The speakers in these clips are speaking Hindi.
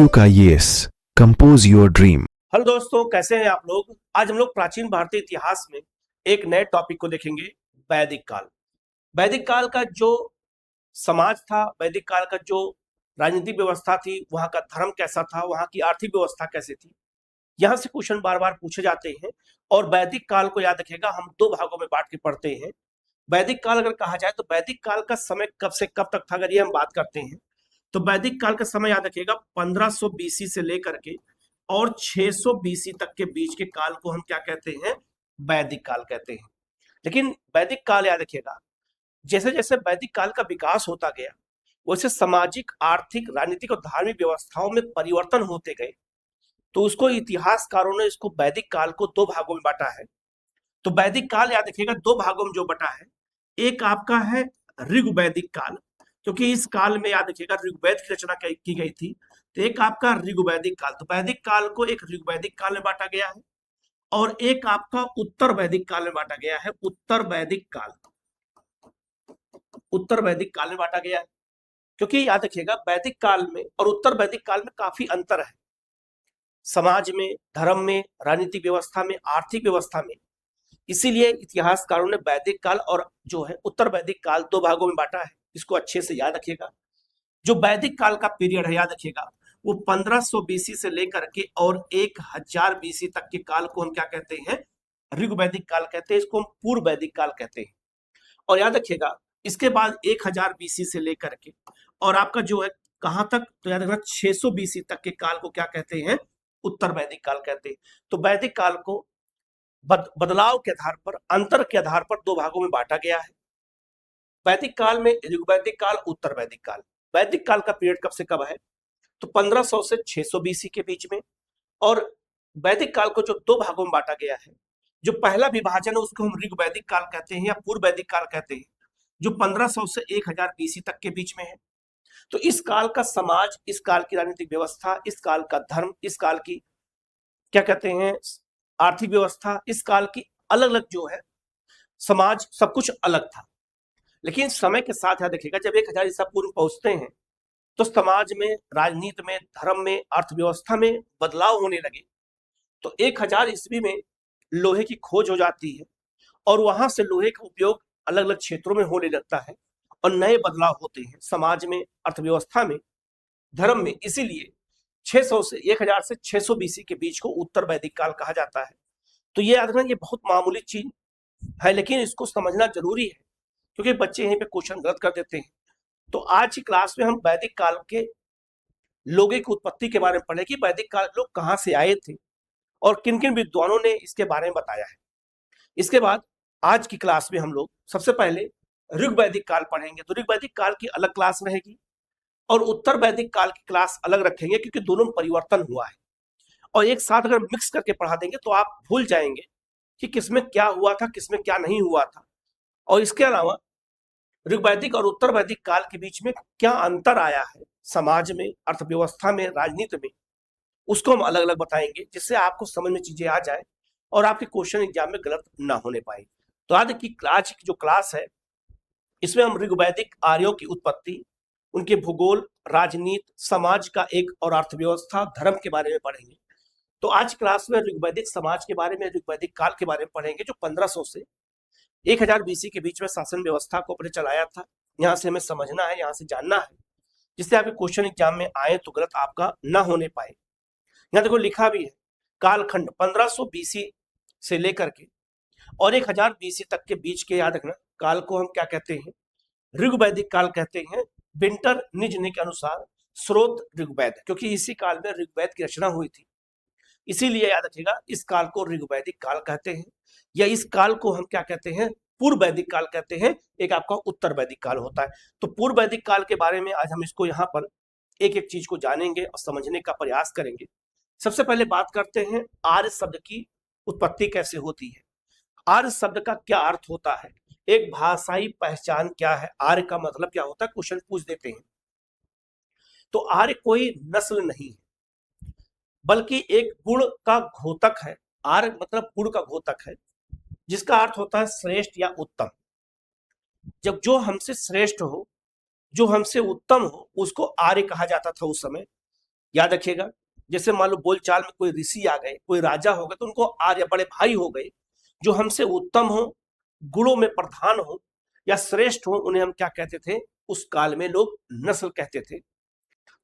IQ का yes compose your dream. Hello दोस्तों, कैसे हैं आप लोग। आज हम लोग प्राचीन भारतीय इतिहास में एक नए टॉपिक को देखेंगे, वैदिक काल। वैदिक काल का जो समाज था, वैदिक काल का जो राजनीतिक व्यवस्था थी, वहाँ का धर्म कैसा था, वहाँ की आर्थिक व्यवस्था कैसी थी, यहाँ से क्वेश्चन बार बार पूछे जाते हैं। और वैदिक काल को याद रखिएगा, हम दो भागों में बांट के पढ़ते हैं। वैदिक काल अगर कहा जाए तो वैदिक काल का समय कब से कब तक था, अगर ये हम बात करते हैं तो वैदिक काल का समय याद रखिएगा 1500 बीसी से लेकर के और 600 बीसी तक के बीच के काल को हम क्या कहते हैं, वैदिक काल कहते हैं। लेकिन वैदिक काल याद रखिएगा, जैसे जैसे वैदिक काल का विकास होता गया वैसे सामाजिक, आर्थिक, राजनीतिक और धार्मिक व्यवस्थाओं में परिवर्तन होते गए। तो उसको इतिहासकारों ने इसको वैदिक काल को दो भागों में बांटा है। तो वैदिक काल याद रखिएगा दो भागों में जो बटा है, एक आपका है ऋग्वैदिक काल, क्योंकि इस काल में याद रखिएगा ऋग्वेद की रचना की गई थी। तो एक आपका ऋग्वैदिक काल, तो वैदिक काल को एक ऋग्वैदिक काल में बांटा गया है और एक आपका उत्तर वैदिक काल में बांटा गया है। उत्तर वैदिक काल, उत्तर वैदिक काल में बांटा गया है, क्योंकि याद रखिएगा वैदिक काल में और उत्तर वैदिक काल में काफी अंतर है, समाज में, धर्म में, राजनीतिक व्यवस्था में, आर्थिक व्यवस्था में। इसीलिए इतिहासकारों ने वैदिक काल और जो है उत्तर वैदिक काल दो भागों में बांटा है। इसको अच्छे से याद रखिएगा। जो वैदिक काल का पीरियड है याद रखिएगा, वो 1500 बीसी से लेकर के और 1000 बीसी तक के काल को हम क्या कहते हैं, ऋग्वैदिक काल कहते हैं। इसको हम पूर्व वैदिक काल कहते हैं। और याद रखिएगा इसके बाद 1000 बीसी से लेकर के और आपका जो है कहां तक, तो याद रखना 600 बीसी तक के काल को क्या कहते हैं, उत्तर वैदिक काल कहते हैं। तो वैदिक काल को बदलाव के आधार पर, अंतर के आधार पर दो भागों में बांटा गया है। वैदिक काल में ऋग्वैदिक काल, उत्तर वैदिक काल। वैदिक काल का पीरियड कब से कब है, तो 1500 से 600 बीसी के बीच में। और वैदिक काल को जो दो भागों में बांटा गया है, जो पहला विभाजन है उसको हम ऋग्वैदिक काल कहते हैं या पूर्व वैदिक काल कहते हैं, जो 1500 से 1000 बीसी तक के बीच में है। तो इस काल का समाज, इस काल की राजनीतिक व्यवस्था, इस काल का धर्म, इस काल की क्या कहते हैं, आर्थिक व्यवस्था, इस काल की अलग अलग जो है समाज, सब कुछ अलग था। लेकिन समय के साथ याद रखिएगा जब 1000 ईसा पूर्व पहुंचते हैं तो समाज में, राजनीति में, धर्म में, अर्थव्यवस्था में बदलाव होने लगे। तो 1000 ईस्वी में लोहे की खोज हो जाती है और वहां से लोहे का उपयोग अलग अलग क्षेत्रों में होने लगता है और नए बदलाव होते हैं समाज में, अर्थव्यवस्था में, धर्म में। इसीलिए 600 से 1000 से 600 बीसी के बीच को उत्तर वैदिक काल कहा जाता है। तो ये याद रखना, ये बहुत मामूली चीज है लेकिन इसको समझना जरूरी है, क्योंकि बच्चे यहीं पे क्वेश्चन गलत कर देते हैं। तो आज की क्लास में हम वैदिक काल के लोगों की उत्पत्ति के बारे में पढ़े कि वैदिक काल लोग कहाँ से आए थे और किन किन विद्वानों ने इसके बारे में बताया है। इसके बाद आज की क्लास में हम लोग सबसे पहले ऋग्वैदिक काल पढ़ेंगे। तो ऋग्वैदिक काल की अलग क्लास रहेगी और उत्तर वैदिक काल की क्लास अलग रखेंगे, क्योंकि दोनों में परिवर्तन हुआ है। और एक साथ अगर मिक्स करके पढ़ा देंगे तो आप भूल जाएंगे कि किसमें क्या हुआ था, किसमें क्या नहीं हुआ था। और इसके अलावा ऋग्वैदिक और उत्तर वैदिक काल के बीच में क्या अंतर आया है समाज में, अर्थव्यवस्था में, राजनीति में, उसको हम अलग अलग बताएंगे, जिससे आपको समझ में चीजें आ जाए और आपके क्वेश्चन एग्जाम में गलत ना होने पाए। तो आज की जो क्लास है इसमें हम ऋग्वैदिक आर्यों की उत्पत्ति, उनके भूगोल, राजनीति, समाज का एक और अर्थव्यवस्था, धर्म के बारे में पढ़ेंगे। तो आज क्लास में ऋग्वैदिक समाज के बारे में, ऋग्वैदिक काल के बारे में पढ़ेंगे, जो 1500 से 1000 बीसी के बीच में शासन व्यवस्था को अपने चलाया था। यहाँ से हमें समझना है, यहाँ से जानना है, जिससे आपके क्वेश्चन एग्जाम में आए तो गलत आपका ना होने पाए। यहाँ देखो लिखा भी है, कालखंड 1500 बीसी से लेकर के और 1000 बीसी तक के बीच के, याद रखना, काल को हम क्या कहते हैं, ऋग्वैदिक काल कहते हैं। विंटर निज ने के अनुसार स्रोत ऋग्वेद, क्योंकि इसी काल में ऋग्वेद की रचना हुई थी, इसीलिए याद रखिएगा इस काल को ऋग्वैदिक काल कहते हैं। या इस काल को हम क्या कहते हैं, पूर्व वैदिक काल कहते हैं। एक आपका उत्तर वैदिक काल होता है। तो पूर्व वैदिक काल के बारे में आज हम इसको यहाँ पर एक एक चीज को जानेंगे और समझने का प्रयास करेंगे। सबसे पहले बात करते हैं आर्य शब्द की उत्पत्ति कैसे होती है। आर्य शब्द का क्या अर्थ होता है, एक भाषाई पहचान क्या है, आर्य का मतलब क्या होता है, क्वेश्चन पूछ देते हैं। तो आर्य कोई नस्ल नहीं है, बल्कि एक गुण का घोतक है। आर्य मतलब गुण का घोतक है, जिसका अर्थ होता है श्रेष्ठ या उत्तम। जब जो हमसे श्रेष्ठ हो, जो हमसे उत्तम हो, उसको आर्य कहा जाता था उस समय। याद रखिएगा, जैसे मान लो बोलचाल में कोई ऋषि आ गए, कोई राजा हो गए, तो उनको आर्य बड़े भाई हो गए, जो हमसे उत्तम हो, गुणों में प्रधान हो या श्रेष्ठ हो, उन्हें हम क्या कहते थे? उस काल में लोग नस्ल कहते थे।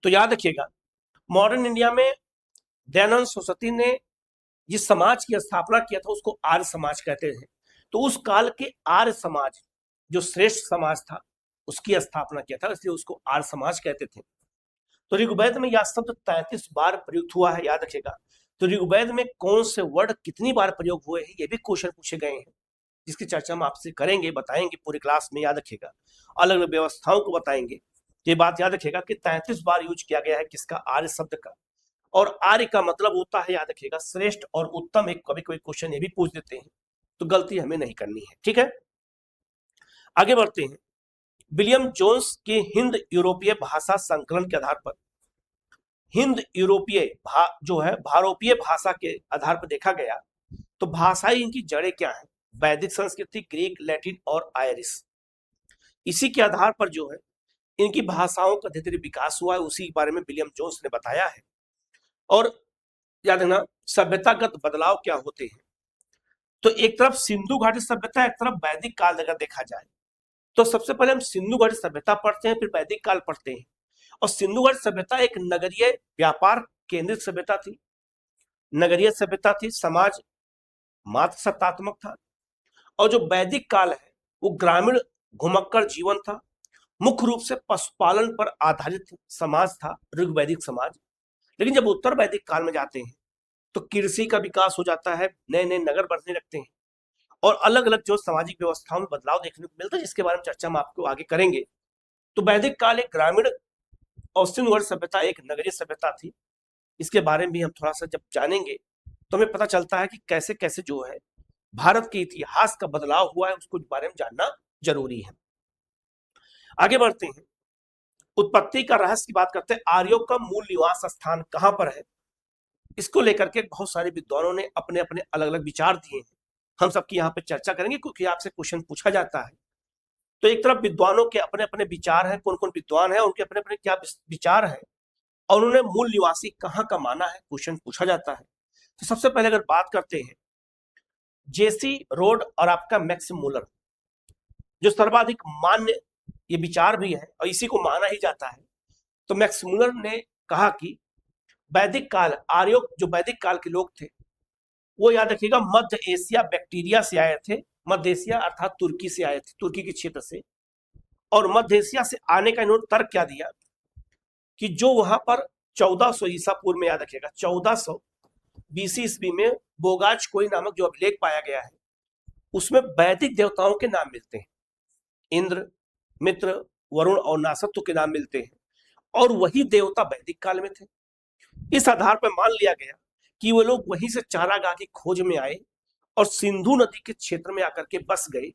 तो याद रखिएगा, मॉडर्न इंडिया में दयानंद सरस्वती ने जिस समाज की स्थापना किया था उसको आर्य समाज कहते हैं। तो उस काल के आर्य समाज, जो श्रेष्ठ समाज था, उसकी स्थापना किया था, इसलिए उसको आर्य समाज कहते थे। तो ऋग्वेद में यह शब्द 33 बार प्रयुक्त हुआ है, याद रखिएगा। तो ऋग्वेद में कौन से वर्ड कितनी बार प्रयोग हुए हैं, ये भी क्वेश्चन पूछे गए हैं, जिसकी चर्चा हम आपसे करेंगे, बताएंगे पूरी क्लास में, याद रखिएगा। अलग अलग व्यवस्थाओं को बताएंगे। ये बात याद रखिएगा कि 33 बार यूज किया गया है किसका? आर्य शब्द का। और आर्य का मतलब होता है, याद रखिएगा, श्रेष्ठ और उत्तम। एक कभी कोई क्वेश्चन ये भी पूछ देते हैं, तो गलती हमें नहीं करनी है, ठीक है। आगे बढ़ते हैं। विलियम जोन्स के हिंद यूरोपीय भाषा संकलन के आधार पर, हिंद यूरोपीय जो है भारोपीय भाषा के आधार पर देखा गया, तो भाषाई इनकी जड़ें क्या है? वैदिक संस्कृति, ग्रीक, लैटिन और आयरिश। इसी के आधार पर जो है इनकी भाषाओं का धीरे धीरे विकास हुआ है, उसी के बारे में विलियम जोन्स ने बताया है। और याद रखना, सभ्यतागत बदलाव क्या होते हैं? तो एक तरफ सिंधु घाटी सभ्यता, एक तरफ वैदिक काल अगर देखा जाए, तो सबसे पहले हम सिंधु घाटी सभ्यता पढ़ते हैं, फिर वैदिक काल पढ़ते हैं। और सिंधु घाटी सभ्यता एक नगरीय व्यापार केंद्रित सभ्यता थी, नगरीय सभ्यता थी, समाज मात्र सत्तात्मक था। और जो वैदिक काल है वो ग्रामीण घुमक्कड़ जीवन था, मुख्य रूप से पशुपालन पर आधारित समाज था, ऋग्वैदिक समाज। लेकिन जब उत्तर वैदिक काल में जाते हैं तो कृषि का विकास हो जाता है, नए नए नगर बढ़ने लगते हैं, और अलग अलग जो सामाजिक व्यवस्थाओं में बदलाव देखने को मिलता है, जिसके बारे में चर्चा हम आपको आगे करेंगे। तो वैदिक काल एक ग्रामीण और सिंधु घाटी सभ्यता एक नगरीय सभ्यता थी। इसके बारे में भी हम थोड़ा सा जब जानेंगे तो हमें पता चलता है कि कैसे कैसे जो है भारत के इतिहास का बदलाव हुआ है, उसको बारे में जानना जरूरी है। आगे बढ़ते हैं, उत्पत्ति का रहस्य की बात करते हैं। आर्यों का मूल निवास स्थान कहां पर है? इसको लेकर के बहुत सारे विद्वानों ने अपने अपने अलग अलग विचार दिए हैं, हम सबकी यहाँ पे चर्चा करेंगे, क्योंकि आपसे क्वेश्चन पूछा जाता है। तो एक तरफ विद्वानों के अपने अपने विचार हैं, कौन कौन विद्वान है, उनके अपने अपने क्या विचार है, और उन्होंने मूल निवासी कहाँ का माना है, क्वेश्चन पूछा जाता है। तो सबसे पहले अगर बात करते हैं जेसी रोड और आपका मैक्स मुलर, जो सर्वाधिक मान्य ये विचार भी है और इसी को माना ही जाता है। तो मैक्स मुलर ने कहा कि वैदिक काल, आर्यों जो वैदिक काल के लोग थे वो, याद रखिएगा, मध्य एशिया बैक्टीरिया से आए थे। मध्य एशिया अर्थात तुर्की से आए थे, तुर्की के क्षेत्र से। और मध्य एशिया से आने का इन्होंने तर्क क्या दिया कि जो वहां पर 1400 ईसा पूर्व में, याद रखिएगा 1400 बीसी ईस्वी में बोगाज कोई नामक जो अभिलेख पाया गया है, उसमें वैदिक देवताओं के नाम मिलते हैं, इंद्र, मित्र, वरुण और नासत्व के नाम मिलते हैं, और वही देवता वैदिक काल में थे। इस आधार पर मान लिया गया कि वो लोग वहीं से चारागाह की खोज में आए और सिंधु नदी के क्षेत्र में आकर के बस गए।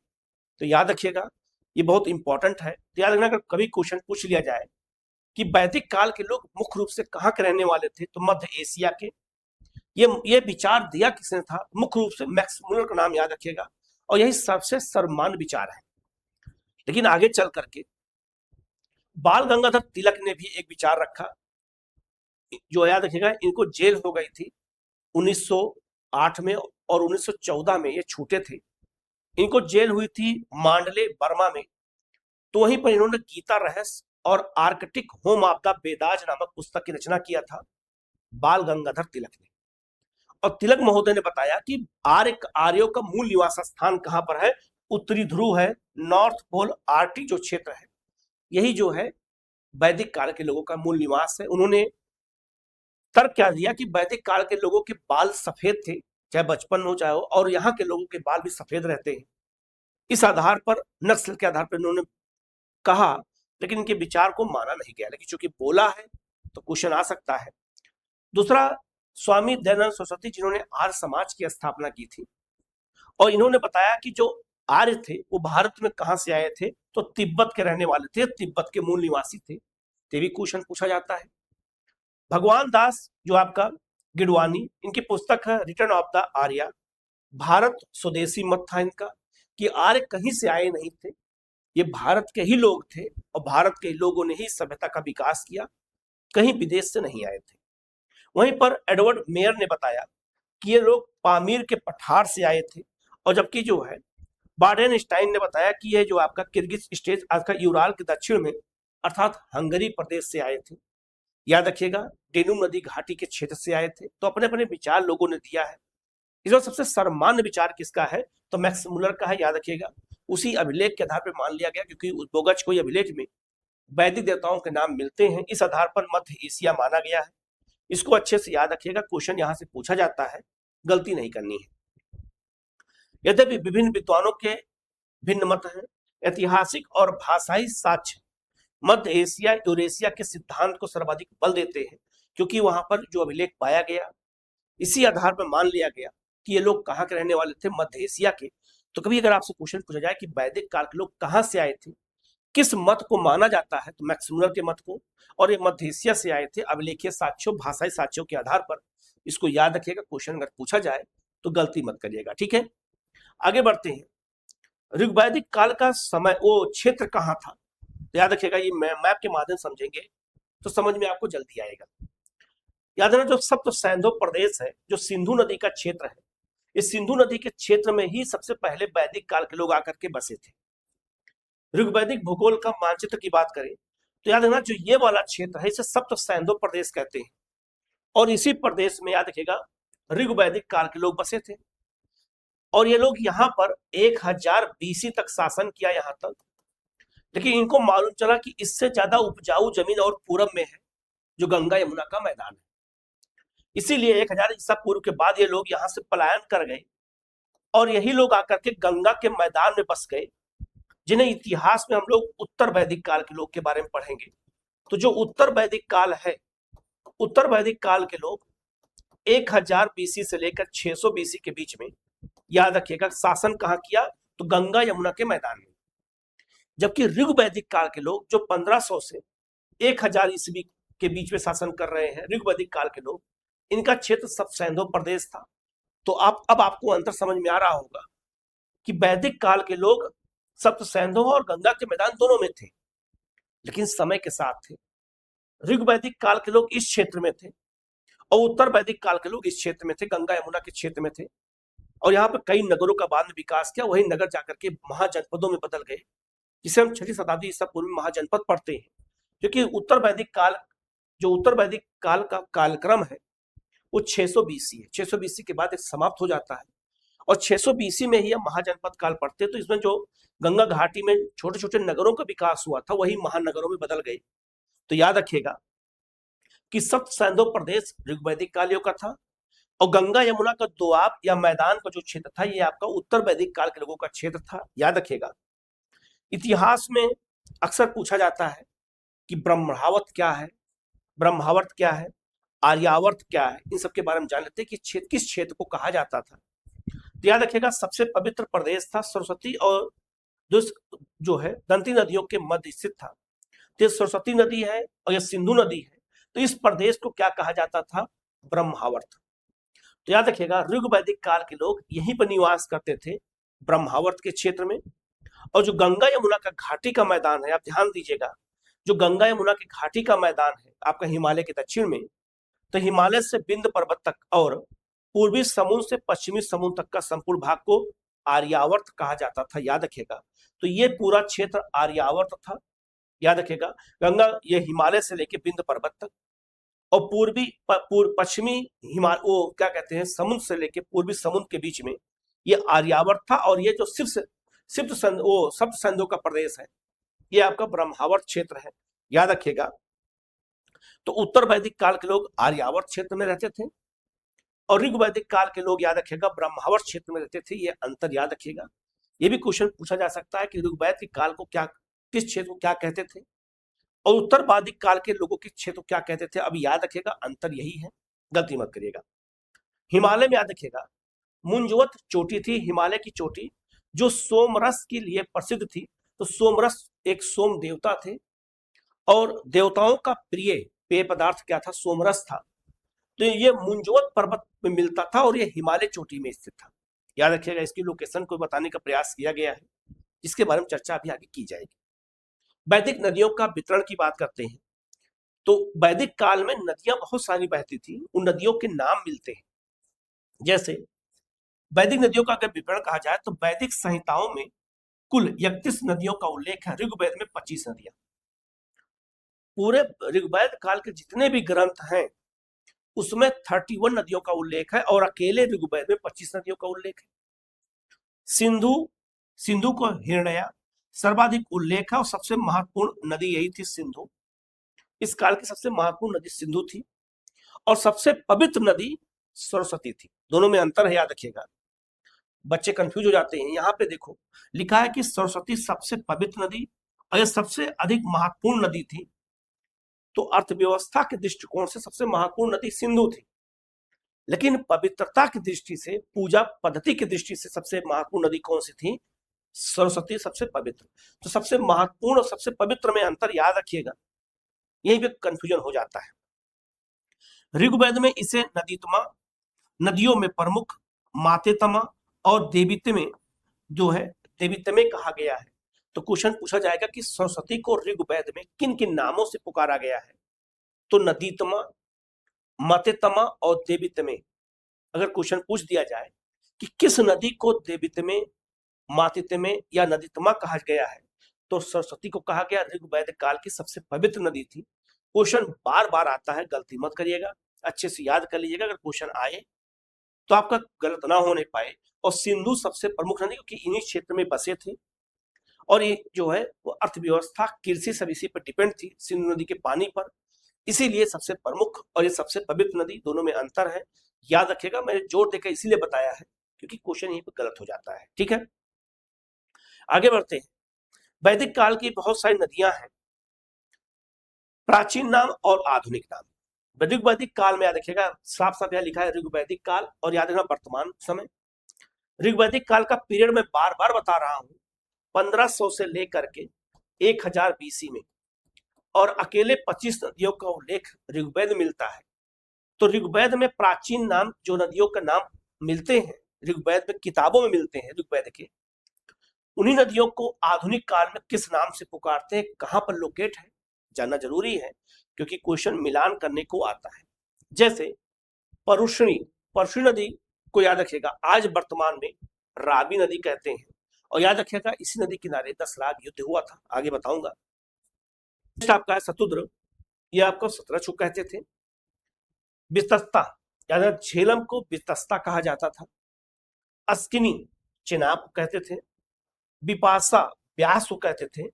तो याद रखिएगा, ये बहुत इंपॉर्टेंट है। तो याद रखना, अगर कभी क्वेश्चन पूछ लिया जाए कि वैदिक काल के लोग मुख्य रूप से कहाँ के रहने वाले थे, तो मध्य एशिया के। ये विचार दिया किसने था? मुख्य रूप से मैक्स मुलर का नाम याद रखिएगा, और यही सबसे सर्वमान्य विचार है। लेकिन आगे चल करके बाल गंगाधर तिलक ने भी एक विचार रखा, जो याद रखिएगा, इनको जेल हो गई थी 1908 में, और 1914 में ये छूटे थे। इनको जेल हुई थी मांडले, बर्मा में। तो वहीं पर इन्होंने गीता रहस्य और Arctic home of the Vedas नामक पुस्तक की रचना किया था, बाल गंगाधर तिलक ने। और तिलक महोदय ने बताया कि आर्यों का मूल निवास स्थान कहां पर है? उत्तरी ध्रुव है, नॉर्थ पोल आर्कटिक जो क्षेत्र है, यही जो है वैदिक काल के लोगों का मूल निवास है। उन्होंने तर्क क्या दिया कि वैदिक काल के लोगों के बाल सफेद थे, चाहे बचपन हो चाहे हो, और यहाँ के लोगों के बाल भी सफेद रहते हैं। इस आधार पर, नस्ल के आधार पर इन्होंने कहा, लेकिन इनके विचार को माना नहीं गया। लेकिन चूंकि बोला है तो क्वेश्चन आ सकता है। दूसरा, स्वामी दयानंद सरस्वती, जिन्होंने आर्य समाज की स्थापना की थी, और इन्होंने बताया कि जो आर्य थे वो भारत में कहां से आए थे, तो तिब्बत के रहने वाले थे, तिब्बत के मूल निवासी थे। ये भी क्वेश्चन पूछा जाता है। भगवान दास जो आपका गिडवानी, इनकी पुस्तक है return of the Arya, Bharat स्वदेशी मत था इनका, कि आर्य कहीं से आए नहीं थे, ये भारत के ही लोग थे, और भारत के लोगों ने ही सभ्यता का विकास किया, कहीं विदेश से नहीं आए थे। वहीं पर एडवर्ड मेयर ने बताया कि ये लोग पामीर के पठार से आए थे, और जबकि जो है बार्डेनस्टाइन ने बताया कि ये जो आपका किर्गिज स्टेट आज का यूराल के दक्षिण में अर्थात हंगरी प्रदेश से आए थे। याद रखिएगा डेनुब नदी घाटी के क्षेत्र से आए थे। तो अपने अपने विचार लोगों ने दिया है। इसमें सबसे सर्वमान्य विचार किसका है, तो मैक्स मुलर का है। याद रखिएगा उसी अभिलेख के आधार पर मान लिया गया, क्योंकि बोगच को अभिलेख में वैदिक देवताओं के नाम मिलते हैं, इस आधार पर मध्य एशिया माना गया है। इसको अच्छे से याद रखिएगा, क्वेश्चन यहां से पूछा जाता है, गलती नहीं करनी है। यद्यपि विभिन्न विद्वानों के भिन्न मत हैं, ऐतिहासिक और भाषाई साक्ष्य मध्य एशिया यूरेशिया के सिद्धांत को सर्वाधिक बल देते हैं, क्योंकि वहां पर जो अभिलेख पाया गया इसी आधार पर मान लिया गया कि ये लोग कहाँ के रहने वाले थे, मध्य एशिया के। तो कभी अगर आपसे क्वेश्चन पूछा जाए कि वैदिक काल के लोग कहाँ से आए थे, किस मत को माना जाता है, तो मैक्स मुलर के मत को, और ये मध्य एशिया से आए थे अभिलेखीय साक्ष्यों भाषाई साक्ष्यों के आधार पर। इसको याद रखिएगा, क्वेश्चन अगर पूछा जाए तो गलती मत करिएगा। ठीक है, आगे बढ़ते हैं। ऋग्वैदिक काल का समय वो क्षेत्र कहाँ था, तो याद रखिएगा ये मैप के माध्यम समझेंगे तो समझ में आपको जल्दी आएगा। याद रखना जो सप्त सैंधव प्रदेश है, जो सिंधु नदी का क्षेत्र है, इस सिंधु नदी के क्षेत्र में ही सबसे पहले वैदिक काल के लोग आकर के बसे थे। ऋग्वैदिक भूगोल का मानचित्र की बात करें तो याद रखना जो ये वाला क्षेत्र है इसे सप्त सैंधव प्रदेश कहते हैं, और इसी प्रदेश में याद रखिएगा ऋग्वैदिक काल के लोग बसे थे। और ये लोग यहाँ पर 1000 बीसी तक शासन किया यहाँ तक, लेकिन इनको मालूम चला कि इससे ज्यादा उपजाऊ जमीन और पूरब में है, जो गंगा यमुना का मैदान है। इसीलिए 1000 ईसा पूर्व के बाद ये लोग यहाँ से पलायन कर गए, और यही लोग आकर के गंगा के मैदान में बस गए, जिन्हें इतिहास में हम लोग उत्तर वैदिक काल के लोग के बारे में पढ़ेंगे। तो जो उत्तर वैदिक काल है, उत्तर वैदिक काल के लोग 1000 बीसी से लेकर 600 बीसी के बीच में, याद रखिएगा, शासन कहाँ किया, तो गंगा यमुना के मैदान में। जबकि ऋग्वैदिक काल के लोग जो 1500 से 1000 ईस्वी के बीच में शासन कर रहे हैं, ऋग्वैदिक काल के लोग, इनका क्षेत्र सप्त सैंधव प्रदेश था। तो अब आपको अंतर समझ में आ रहा होगा कि वैदिक काल के लोग सप्त सैंधव और गंगा के मैदान दोनों में थे, लेकिन समय के साथ थे। ऋग्वैदिक काल के लोग इस क्षेत्र में थे, और उत्तर वैदिक काल के लोग इस क्षेत्र में थे, गंगा यमुना के क्षेत्र में थे। और यहाँ पर कई नगरों का बाद में विकास किया, वही नगर जाकर के महाजनपदों में बदल गए, जिसे हम 6वीं शताब्दी ईसा पूर्व में महाजनपद पढ़ते हैं। क्योंकि उत्तर वैदिक काल, जो उत्तर वैदिक काल का कालक्रम है वो 600 बीसी है। 600 बीसी के बाद एक समाप्त हो जाता है, और 600 बीसी में ही हम महाजनपद काल पढ़ते हैं। तो इसमें जो गंगा घाटी में छोटे छोटे नगरों का विकास हुआ था, वही महानगरों में बदल गए। तो याद रखिएगा कि सप्त सैंधव प्रदेश ऋग्वैदिक कालियों का था, और गंगा यमुना का दोआब या मैदान का जो क्षेत्र था, ये आपका उत्तर वैदिक काल के लोगों का क्षेत्र था। याद रखिएगा, इतिहास में अक्सर पूछा जाता है कि ब्रह्मावर्त क्या है, ब्रह्मावर्त क्या है, आर्यावर्त क्या है। इन सब के बारे में जान लेते हैं कि क्षेत्र किस क्षेत्र को कहा जाता था। तो याद रखिएगा सबसे पवित्र प्रदेश था सरस्वती, और जो है दंती नदियों के मध्य स्थित था। तो सरस्वती नदी है और यह सिंधु नदी है, तो इस प्रदेश को क्या कहा जाता था, ब्रह्मावर्त। तो याद रखिएगा ऋग्वैदिक काल के लोग यहीं पर निवास करते थे, ब्रह्मावर्त के क्षेत्र में। और जो गंगा यमुना का घाटी का मैदान है, आप ध्यान दीजिएगा, जो गंगा यमुना की घाटी का मैदान है आपका हिमालय के दक्षिण में, तो हिमालय से विंध्य पर्वत तक और पूर्वी समुद्र से पश्चिमी समुद्र तक का संपूर्ण भाग को आर्यावर्त कहा जाता था। याद रखिएगा, तो ये पूरा क्षेत्र आर्यावर्त था। याद रखिएगा गंगा, ये हिमालय से लेकर विंध्य पर्वत तक, और पश्चिमी हिमालय, वो क्या कहते हैं, समुद्र से लेकर पूर्वी समुद्र के बीच में ये आर्यावर्त था। और ये जो सप्त सैंधव का प्रदेश है, ये आपका ब्रह्मावर्त क्षेत्र है। याद रखिएगा, तो उत्तर वैदिक काल के लोग आर्यावर्त क्षेत्र में रहते थे, और ऋग्वैदिक काल के लोग, याद रखिएगा, ब्रह्मावर्त क्षेत्र में रहते थे। ये अंतर याद रखिएगा। ये भी क्वेश्चन पूछा जा सकता है कि ऋग्वैदिक काल को किस क्षेत्र को क्या कहते थे, और उत्तर वैदिक काल के लोगों के क्षेत्र को क्या कहते थे। अब याद रखिएगा अंतर यही है, गलती मत करिएगा। हिमालय में याद रखिएगा मुंजवत चोटी थी, हिमालय की चोटी, जो सोमरस के लिए प्रसिद्ध थी। तो सोमरस एक सोम देवता थे, और देवताओं का प्रिय पेय पदार्थ क्या था, सोमरस था। तो ये मुंजवत पर्वत में मिलता था, और ये हिमालय चोटी में स्थित था। याद रखिएगा, इसकी लोकेशन को बताने का प्रयास किया गया है, जिसके बारे में चर्चा अभी आगे की जाएगी। वैदिक नदियों का वितरण की बात करते हैं, तो वैदिक काल में नदियां बहुत सारी बहती थी, उन नदियों के नाम मिलते हैं। जैसे वैदिक नदियों का अगर विवरण कहा जाए तो वैदिक संहिताओं में कुल 31 नदियों का उल्लेख है, ऋग्वेद में 25 नदियां। पूरे ऋग्वेद काल के जितने भी ग्रंथ हैं उसमें 31 नदियों का उल्लेख है और अकेले ऋग्वेद में 25 नदियों का उल्लेख है। सिंधु सिंधु को हिरण्या सर्वाधिक उल्लेख है और सबसे महत्वपूर्ण नदी यही थी सिंधु। इस काल की सबसे महत्वपूर्ण नदी सिंधु थी और सबसे पवित्र नदी सरस्वती थी। दोनों में अंतर है, याद रखिएगा, बच्चे कंफ्यूज हो जाते हैं। यहाँ पे देखो लिखा है कि सरस्वती सबसे पवित्र नदी और यह सबसे अधिक महत्वपूर्ण नदी थी, तो अर्थव्यवस्था के दृष्टिकोण से सबसे महत्वपूर्ण नदी सिंधु थी। लेकिन पवित्रता की दृष्टि से, पूजा पद्धति की दृष्टि से सबसे महत्वपूर्ण नदी कौन सी थी? सरस्वती सबसे पवित्र। तो सबसे महत्वपूर्ण और सबसे पवित्र में अंतर याद रखिएगा, यही पे कंफ्यूजन हो जाता है। ऋग्वेद में इसे नदीतमा, नदियों में प्रमुख, मातेतमा और देवीतमे जो है देवीतमे कहा गया है। तो क्वेश्चन पूछा जाएगा कि सरस्वती को ऋग्वेद में किन किन नामों से पुकारा गया है? तो नदीतमा, मतेतमा और देवीतमे। अगर क्वेश्चन पूछ दिया जाए कि किस नदी को देवीतमे, मातेतमे या नदीतमा कहा गया है, तो सरस्वती को कहा गया। ऋग्वेद काल की सबसे पवित्र नदी थी। क्वेश्चन बार बार आता है, गलती मत करिएगा, अच्छे से याद कर लीजिएगा अगर क्वेश्चन आए तो आपका गलत ना होने पाए। और सिंधु सबसे प्रमुख नदी, क्योंकि इन्हीं क्षेत्र में बसे थे और ये जो है वो अर्थव्यवस्था, कृषि सब इसी पर डिपेंड थी, सिंधु नदी के पानी पर, इसीलिए सबसे प्रमुख और ये सबसे पवित्र नदी, दोनों में अंतर है। याद रखिएगा, मैंने जोर देकर इसीलिए बताया है क्योंकि क्वेश्चन यहीं पर गलत हो जाता है। ठीक है, आगे बढ़ते हैं। वैदिक काल की बहुत सारी नदियां हैं, प्राचीन नाम और आधुनिक नाम। ऋग्वैदिक काल में याद रखिएगा, साफ साफ यहाँ लिखा है ऋग्वैदिक काल, और याद रखना वर्तमान समय। ऋग्वैदिक काल का पीरियड मैं बार बार बता रहा हूं, 1500 से लेकर के 1000 बीसी में, और अकेले 25 नदियों का उल्लेख ऋग्वेद मिलता है। तो ऋग्वेद में प्राचीन नाम, जो नदियों का नाम मिलते हैं ऋग्वेद में, किताबों में मिलते हैं ऋग्वेद के, उन्हीं नदियों को आधुनिक काल में किस नाम से पुकारते हैं, कहां पर लोकेट है, जानना जरूरी है क्योंकि क्वेश्चन मिलान करने को आता है। जैसे परुष्णी, परुष्णी नदी को याद रखिएगा आज वर्तमान में रावी नदी कहते हैं, और याद रखिएगा इसी नदी किनारे दशराग युद्ध हुआ था, आगे बताऊंगा। आपका है शतुद्र, ये आपको शतरंज कहते थे। वितस्ता, याद रखना झेलम को वितस्ता कहा जाता था। अस्किनी, चिनाब कहते थे। विपासा, व्यास को कहते थे।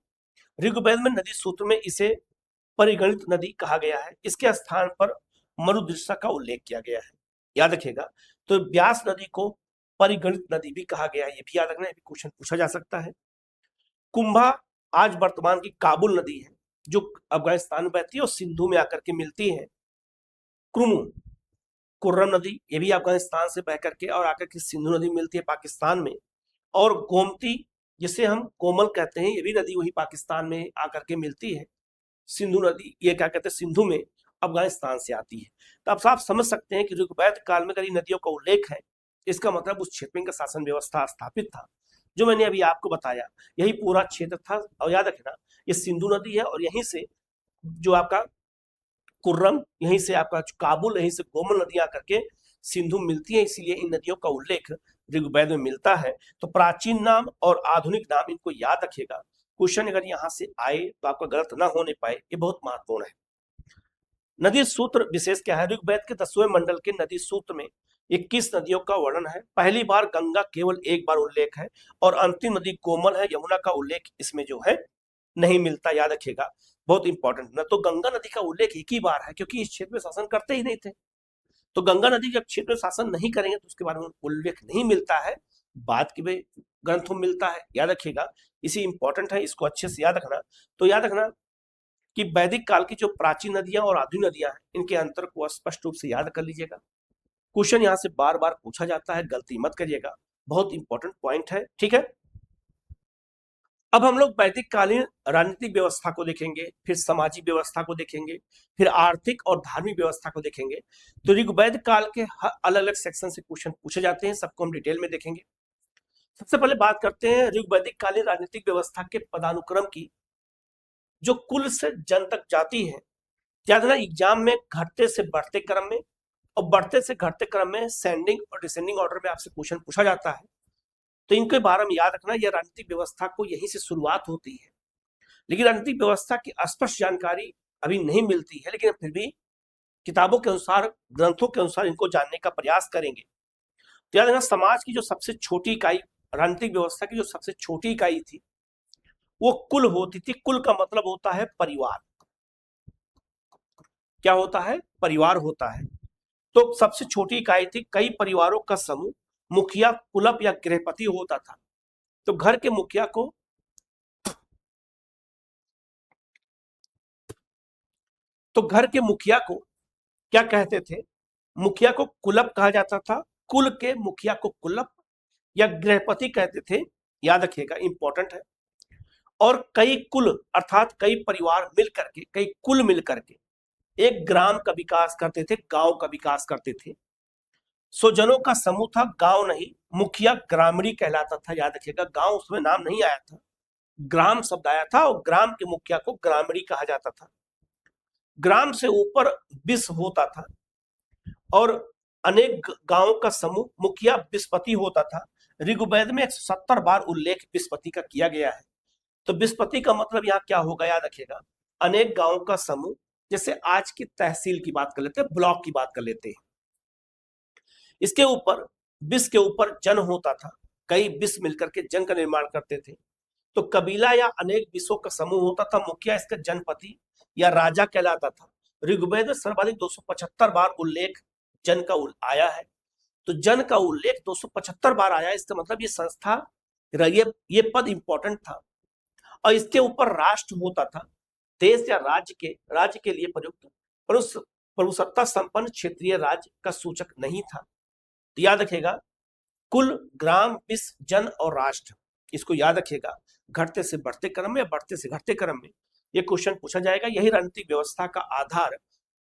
ऋग्वेद में नदी सूत्र में इसे परिगणित नदी कहा गया है, इसके स्थान पर मरुदृष्टा का उल्लेख किया गया है, याद रखिएगा। तो व्यास नदी को परिगणित नदी भी कहा गया है, ये भी याद रखना, क्वेश्चन पूछा जा सकता है। कुंभा आज वर्तमान की काबुल नदी है, जो अफगानिस्तान में बहती है और सिंधु में आकर के मिलती है। क्रुमु, कुर्रम नदी, ये भी अफगानिस्तान से बह करके और आकर के सिंधु नदी मिलती है पाकिस्तान में। और गोमती, जिसे हम कोमल कहते हैं, ये भी नदी वही पाकिस्तान में आकर के मिलती है। सिंधु नदी, ये क्या कहते हैं, सिंधु में अफगानिस्तान से आती है। तो आप साफ समझ सकते हैं कि ऋग्वेद काल में कई नदियों का उल्लेख है, इसका मतलब उस क्षेत्र में का शासन व्यवस्था स्थापित था। जो मैंने अभी आपको बताया यही पूरा क्षेत्र था। और याद रखना ये सिंधु नदी है और यहीं से जो आपका कुर्रम, यहीं से आपका काबुल, यहीं से कोमल नदियां करके सिंधु मिलती है, इसीलिए इन नदियों का उल्लेख ऋग्वेद में मिलता है। तो प्राचीन नाम और आधुनिक नाम, इनको याद रखिएगा, क्वेश्चन अगर यहां से आए तो आपका गलत ना होने पाए, ये बहुत महत्वपूर्ण है। नदी सूत्र विशेष क्या है? ऋग्वेद के 10वें मंडल के नदी सूत्र में 21 नदियों का वर्णन है। पहली बार गंगा केवल एक बार उल्लेख है और अंतिम नदी कोमल है, यमुना का उल्लेख इसमें जो है नहीं मिलता, याद रखिएगा, बहुत इंपॉर्टेंट ना। तो गंगा नदी का उल्लेख एक ही बार है क्योंकि इस क्षेत्र में शासन करते ही नहीं थे। तो गंगा नदी जब क्षेत्र में शासन नहीं करेंगे तो उसके बारे में उल्लेख नहीं मिलता है, बाद के ग्रंथों में मिलता है, याद रखिएगा, इसी इंपॉर्टेंट है, इसको अच्छे से याद रखना। तो याद रखना कि वैदिक काल की जो प्राचीन नदियां और आधुनिक नदियां हैं, इनके अंतर को स्पष्ट रूप से याद कर लीजिएगा। क्वेश्चन यहां से बार बार पूछा जाता है, गलती मत करिएगा, बहुत इंपॉर्टेंट पॉइंट है। ठीक है, अब हम लोग वैदिक कालीन राजनीतिक व्यवस्था को देखेंगे, फिर सामाजिक व्यवस्था को देखेंगे, फिर आर्थिक और धार्मिक व्यवस्था को देखेंगे। तो ऋग्वेद काल के अलग अलग सेक्शन से क्वेश्चन पूछे जाते हैं, सबको हम डिटेल में देखेंगे। सबसे पहले बात करते हैं ऋग्वैदिक कालीन राजनीतिक व्यवस्था के पदानुक्रम की। जो कुल से जन तक जाती है याद है ना, एग्जाम में घटते से बढ़ते क्रम में और बढ़ते से घटते क्रम में सेंडिंग और डिसेंडिंग ऑर्डर में आपसे क्वेश्चन पूछा जाता है। तो इनके बारे में याद रखना, यह राजनीतिक व्यवस्था को यहीं से शुरुआत होती है, लेकिन राजनीतिक व्यवस्था की स्पष्ट जानकारी अभी नहीं मिलती है, लेकिन फिर भी किताबों के अनुसार, ग्रंथों के अनुसार इनको जानने का प्रयास करेंगे। तो याद रखना, समाज की जो सबसे छोटी इकाई, राजनीतिक व्यवस्था की जो सबसे छोटी इकाई थी, वो कुल होती थी। कुल का मतलब होता है परिवार। क्या होता है? परिवार होता है। तो सबसे छोटी इकाई थी, कई परिवारों का समूह। मुखिया कुलप या गृहपति होता था। तो घर के मुखिया को क्या कहते थे? मुखिया को कुलप कहा जाता था। कुल के मुखिया को कुलप या गृहपति कहते थे। याद रखिएगा, इंपॉर्टेंट है। और कई कुल अर्थात कई परिवार मिल करके, कई कुल मिल करके एक ग्राम का विकास करते थे, गांव का विकास करते थे। स्वजनों का समूह था, गांव नहीं। मुखिया ग्रामीणी कहलाता था। याद रखिएगा, गांव उसमें नाम नहीं आया था, ग्राम शब्द आया था, और ग्राम के मुखिया को ग्रामीणी कहा जाता था। ग्राम से ऊपर विस होता था और अनेक गांवों का समूह मुखिया विस्पति होता था। ऋग्वेद में 170 बार उल्लेख विस्पति का किया गया है। तो विस्पति का मतलब यहाँ क्या होगा? याद रखिएगा, अनेक गांवों का समूह। जैसे आज की तहसील की बात कर लेते हैं, ब्लॉक की बात कर लेते हैं। इसके ऊपर विस के ऊपर जन होता था। कई विस मिलकर के जन का निर्माण करते थे। तो कबीला या अनेक विसों का समूह होता था। मुखिया इसका जनपति या राजा कहलाता था। ऋग्वेद में सर्वाधिक 275 बार उल्लेख जन का आया है। तो जन का उल्लेख 275 बार आया, इसका मतलब ये संस्था, ये पद इंपॉर्टेंट था। और इसके ऊपर राष्ट्र होता था। देश या राज्य के लिए प्रयुक्त प्रभुसत्ता संपन्न क्षेत्रीय राज्य का सूचक नहीं था। तो याद रखिएगा, कुल, ग्राम, विस, जन और राष्ट्र, इसको याद रखिएगा। घटते से बढ़ते क्रम में, बढ़ते से घटते क्रम में ये क्वेश्चन पूछा जाएगा। यही राजनीतिक व्यवस्था का आधार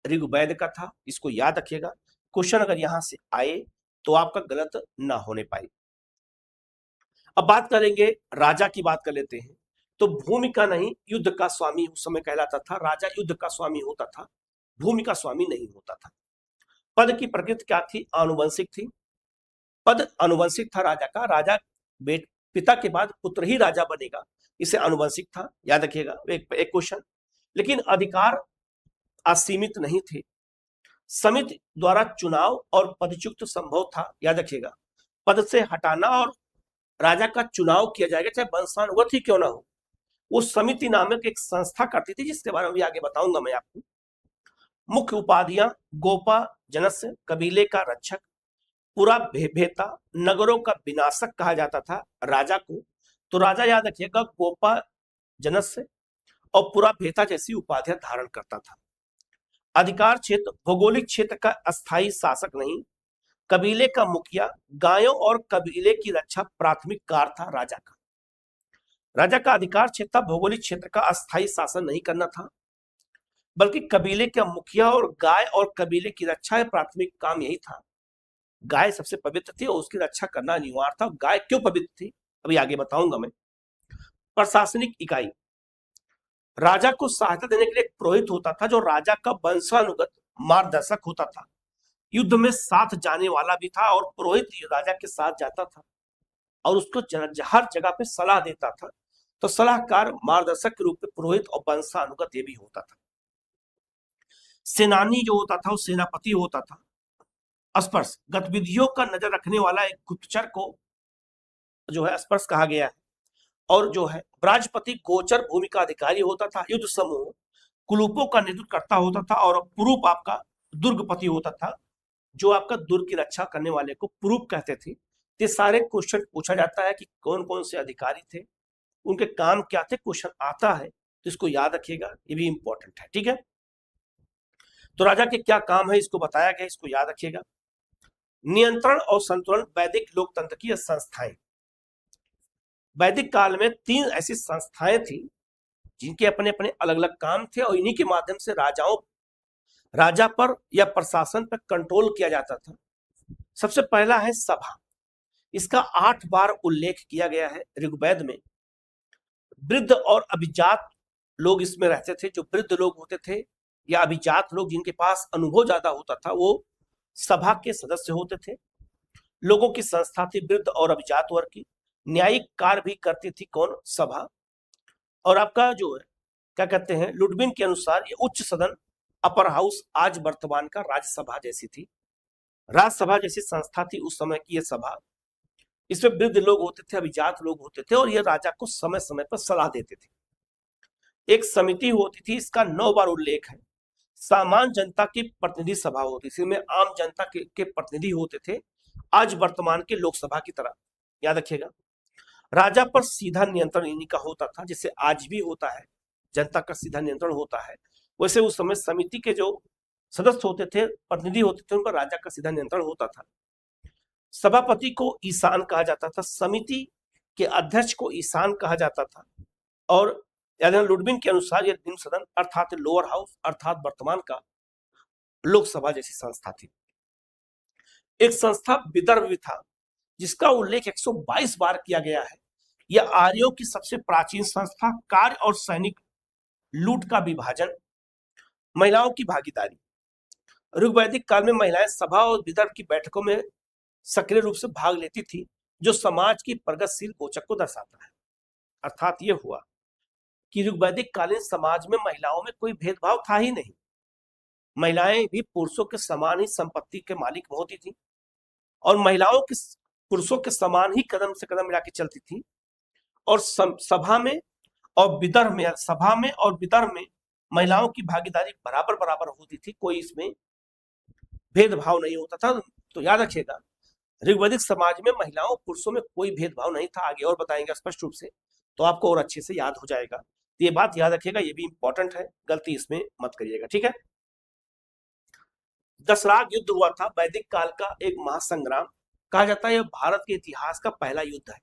ऋग्वेद का था, इसको याद रखिएगा। क्वेश्चन अगर यहां से आए तो आपका गलत ना होने पाए। अब बात करेंगे, राजा की बात कर लेते हैं। तो भूमि का नहीं, युद्ध का स्वामी उस समय कहलाता था। राजा युद्ध का स्वामी होता था, भूमि का स्वामी नहीं होता था। पद की प्रकृति क्या थी? आनुवंशिक थी। पद आनुवंशिक था राजा का। राजा पिता के बाद पुत्र ही राजा बनेगा, इसे आनुवंशिक था। याद रखिएगा, एक क्वेश्चन। लेकिन अधिकार असीमित नहीं थे। समिति द्वारा चुनाव और पदच्युत संभव था। याद रखिएगा, पद से हटाना और राजा का चुनाव किया जाएगा, चाहे वंशानुगत ही क्यों ना हो। वो समिति नामक एक संस्था करती थी, जिसके बारे में भी आगे बताऊंगा मैं आपको। मुख्य उपाधियां, गोपा जनस्य, कबीले का रक्षक, पूरा भेता, नगरों का विनाशक कहा जाता था राजा को। तो राजा, याद रखिएगा, गोपा जनस्य और पूरा भेता जैसी उपाधियां धारण करता था। अधिकार क्षेत्र, भौगोलिक क्षेत्र का अस्थायी शासक नहीं। कबीले का मुखिया, गायों और कबीले की रक्षा प्राथमिक कार्य था राजा का। राजा का अधिकार क्षेत्र, भौगोलिक क्षेत्र का अस्थायी शासन नहीं करना था, बल्कि कबीले का मुखिया और गाय और कबीले की रक्षा प्राथमिक काम यही था। गाय सबसे पवित्र थी और उसकी रक्षा करना अनिवार्य था। गाय क्यों पवित्र थी, अभी आगे बताऊंगा मैं। प्रशासनिक इकाई, राजा को सहायता देने के लिए एक पुरोहित होता था, जो राजा का वंशानुगत मार्गदर्शक होता था। युद्ध में साथ जाने वाला भी था, और पुरोहित राजा के साथ जाता था और उसको हर जगह पे सलाह देता था। तो सलाहकार, मार्गदर्शक के रूप में पुरोहित और वंशानुगत ये भी होता था। सेनानी जो होता था वो सेनापति होता था। स्पर्श, गतिविधियों का नजर रखने वाला एक गुप्तचर को जो है स्पर्श कहा गया है। और जो है ब्राजपति गोचर भूमि का अधिकारी होता था। युद्ध समूह कुलूपों का नेतृत्व करता होता था, और पुरूप आपका दुर्गपति होता था, जो आपका दुर्ग की रक्षा करने वाले को पुरूप कहते थे। ये सारे क्वेश्चन पूछा जाता है कि कौन कौन से अधिकारी थे, उनके काम क्या थे, क्वेश्चन आता है, तो इसको याद रखिएगा, ये भी इंपॉर्टेंट है। ठीक है, तो राजा के क्या काम है इसको बताया गया, इसको याद रखिएगा। नियंत्रण और संतुलन, वैदिक लोकतंत्र की संस्थाएं। वैदिक काल में 3 ऐसी संस्थाएं थी जिनके अपने अपने अलग अलग काम थे, और इन्हीं के माध्यम से राजा पर या प्रशासन पर कंट्रोल किया जाता था। सबसे पहला है सभा। इसका 8 बार उल्लेख किया गया है ऋग्वेद में। वृद्ध और अभिजात लोग इसमें रहते थे। जो वृद्ध लोग होते थे या अभिजात लोग जिनके पास अनुभव ज्यादा होता था वो सभा के सदस्य होते थे। लोगों की संस्था थी वृद्ध और अभिजात वर्ग की। न्यायिक कार्य भी करती थी कौन? सभा। और आपका जो है क्या कहते हैं, लुडबिन के अनुसार ये उच्च सदन, अपर हाउस, आज वर्तमान का राज्यसभा जैसी थी, राज्यसभा जैसी संस्था थी उस समय की ये सभा। इसमें वृद्ध लोग होते थे, अभिजात लोग होते थे और ये राजा को समय समय पर सलाह देते थे। एक समिति होती थी, इसका 9 बार उल्लेख है। सामान्य जनता की प्रतिनिधि सभा होती थी, इसमें आम जनता के प्रतिनिधि होते थे, आज वर्तमान के लोकसभा की तरह। याद रखिएगा, राजा पर सीधा नियंत्रण इन्हीं का होता था, जैसे आज भी होता है, जनता का सीधा नियंत्रण होता है। वैसे उस समय समिति के जो सदस्य होते थे, प्रतिनिधि होते थे, उन पर राजा का सीधा नियंत्रण होता था। सभापति को ईशान कहा जाता था, समिति के अध्यक्ष को ईशान कहा जाता था। और लुडबिन के अनुसार यह निम्न सदन अर्थात लोअर हाउस अर्थात वर्तमान का लोकसभा जैसी संस्था थी। एक संस्था विदर्भ भी था, जिसका उल्लेख 122 बार किया गया है। यह आर्यों की सबसे प्राचीन संस्था, कार्य और सैनिक लूट का विभाजन, महिलाओं की भागीदारी। ऋग्वैदिक काल में महिलाएं सभा और विदर्भ की बैठकों में सक्रिय रूप से भाग लेती थी, जो समाज की प्रगतिशील पोचक को दर्शाता है। अर्थात यह हुआ कि ऋग्वैदिक कालीन समाज में महिलाओं में कोई भेदभाव था ही नहीं। महिलाएं भी पुरुषों के समान ही संपत्ति के मालिक होती थी और महिलाओं के पुरुषों के समान ही कदम से कदम मिला के चलती थी। और सभा में और विदर्भ में, सभा में और विदर्भ में महिलाओं की भागीदारी बराबर बराबर होती थी, कोई इसमें भेदभाव नहीं होता था। तो याद रखिएगा, ऋग्वैदिक समाज में महिलाओं पुरुषों में कोई भेदभाव नहीं था। आगे और बताएंगे स्पष्ट रूप से, तो आपको और अच्छे से याद हो जाएगा। तो ये बात याद रखिएगा, ये भी इंपॉर्टेंट है, गलती इसमें मत करिएगा, ठीक है। दसराग युद्ध हुआ था, वैदिक काल का एक महासंग्राम कहा जाता है। यह भारत के इतिहास का पहला युद्ध है।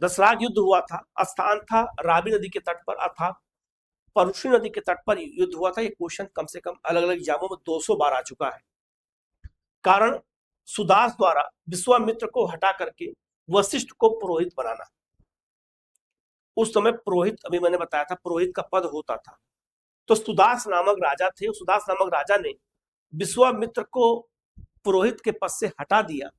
दसराग युद्ध हुआ था, स्थान था रावी नदी के तट पर अर्थात परुषी नदी के तट पर युद्ध हुआ था। ये क्वेश्चन कम से कम अलग अलग एग्जामों में 200 बार आ चुका है। कारण सुदास द्वारा विश्वामित्र को हटा करके वशिष्ठ को पुरोहित बनाना। उस समय पुरोहित, अभी मैंने बताया था, पुरोहित का पद होता था। तो सुदास नामक राजा थे, सुदास नामक राजा ने विश्वामित्र को पुरोहित के पद से हटा दिया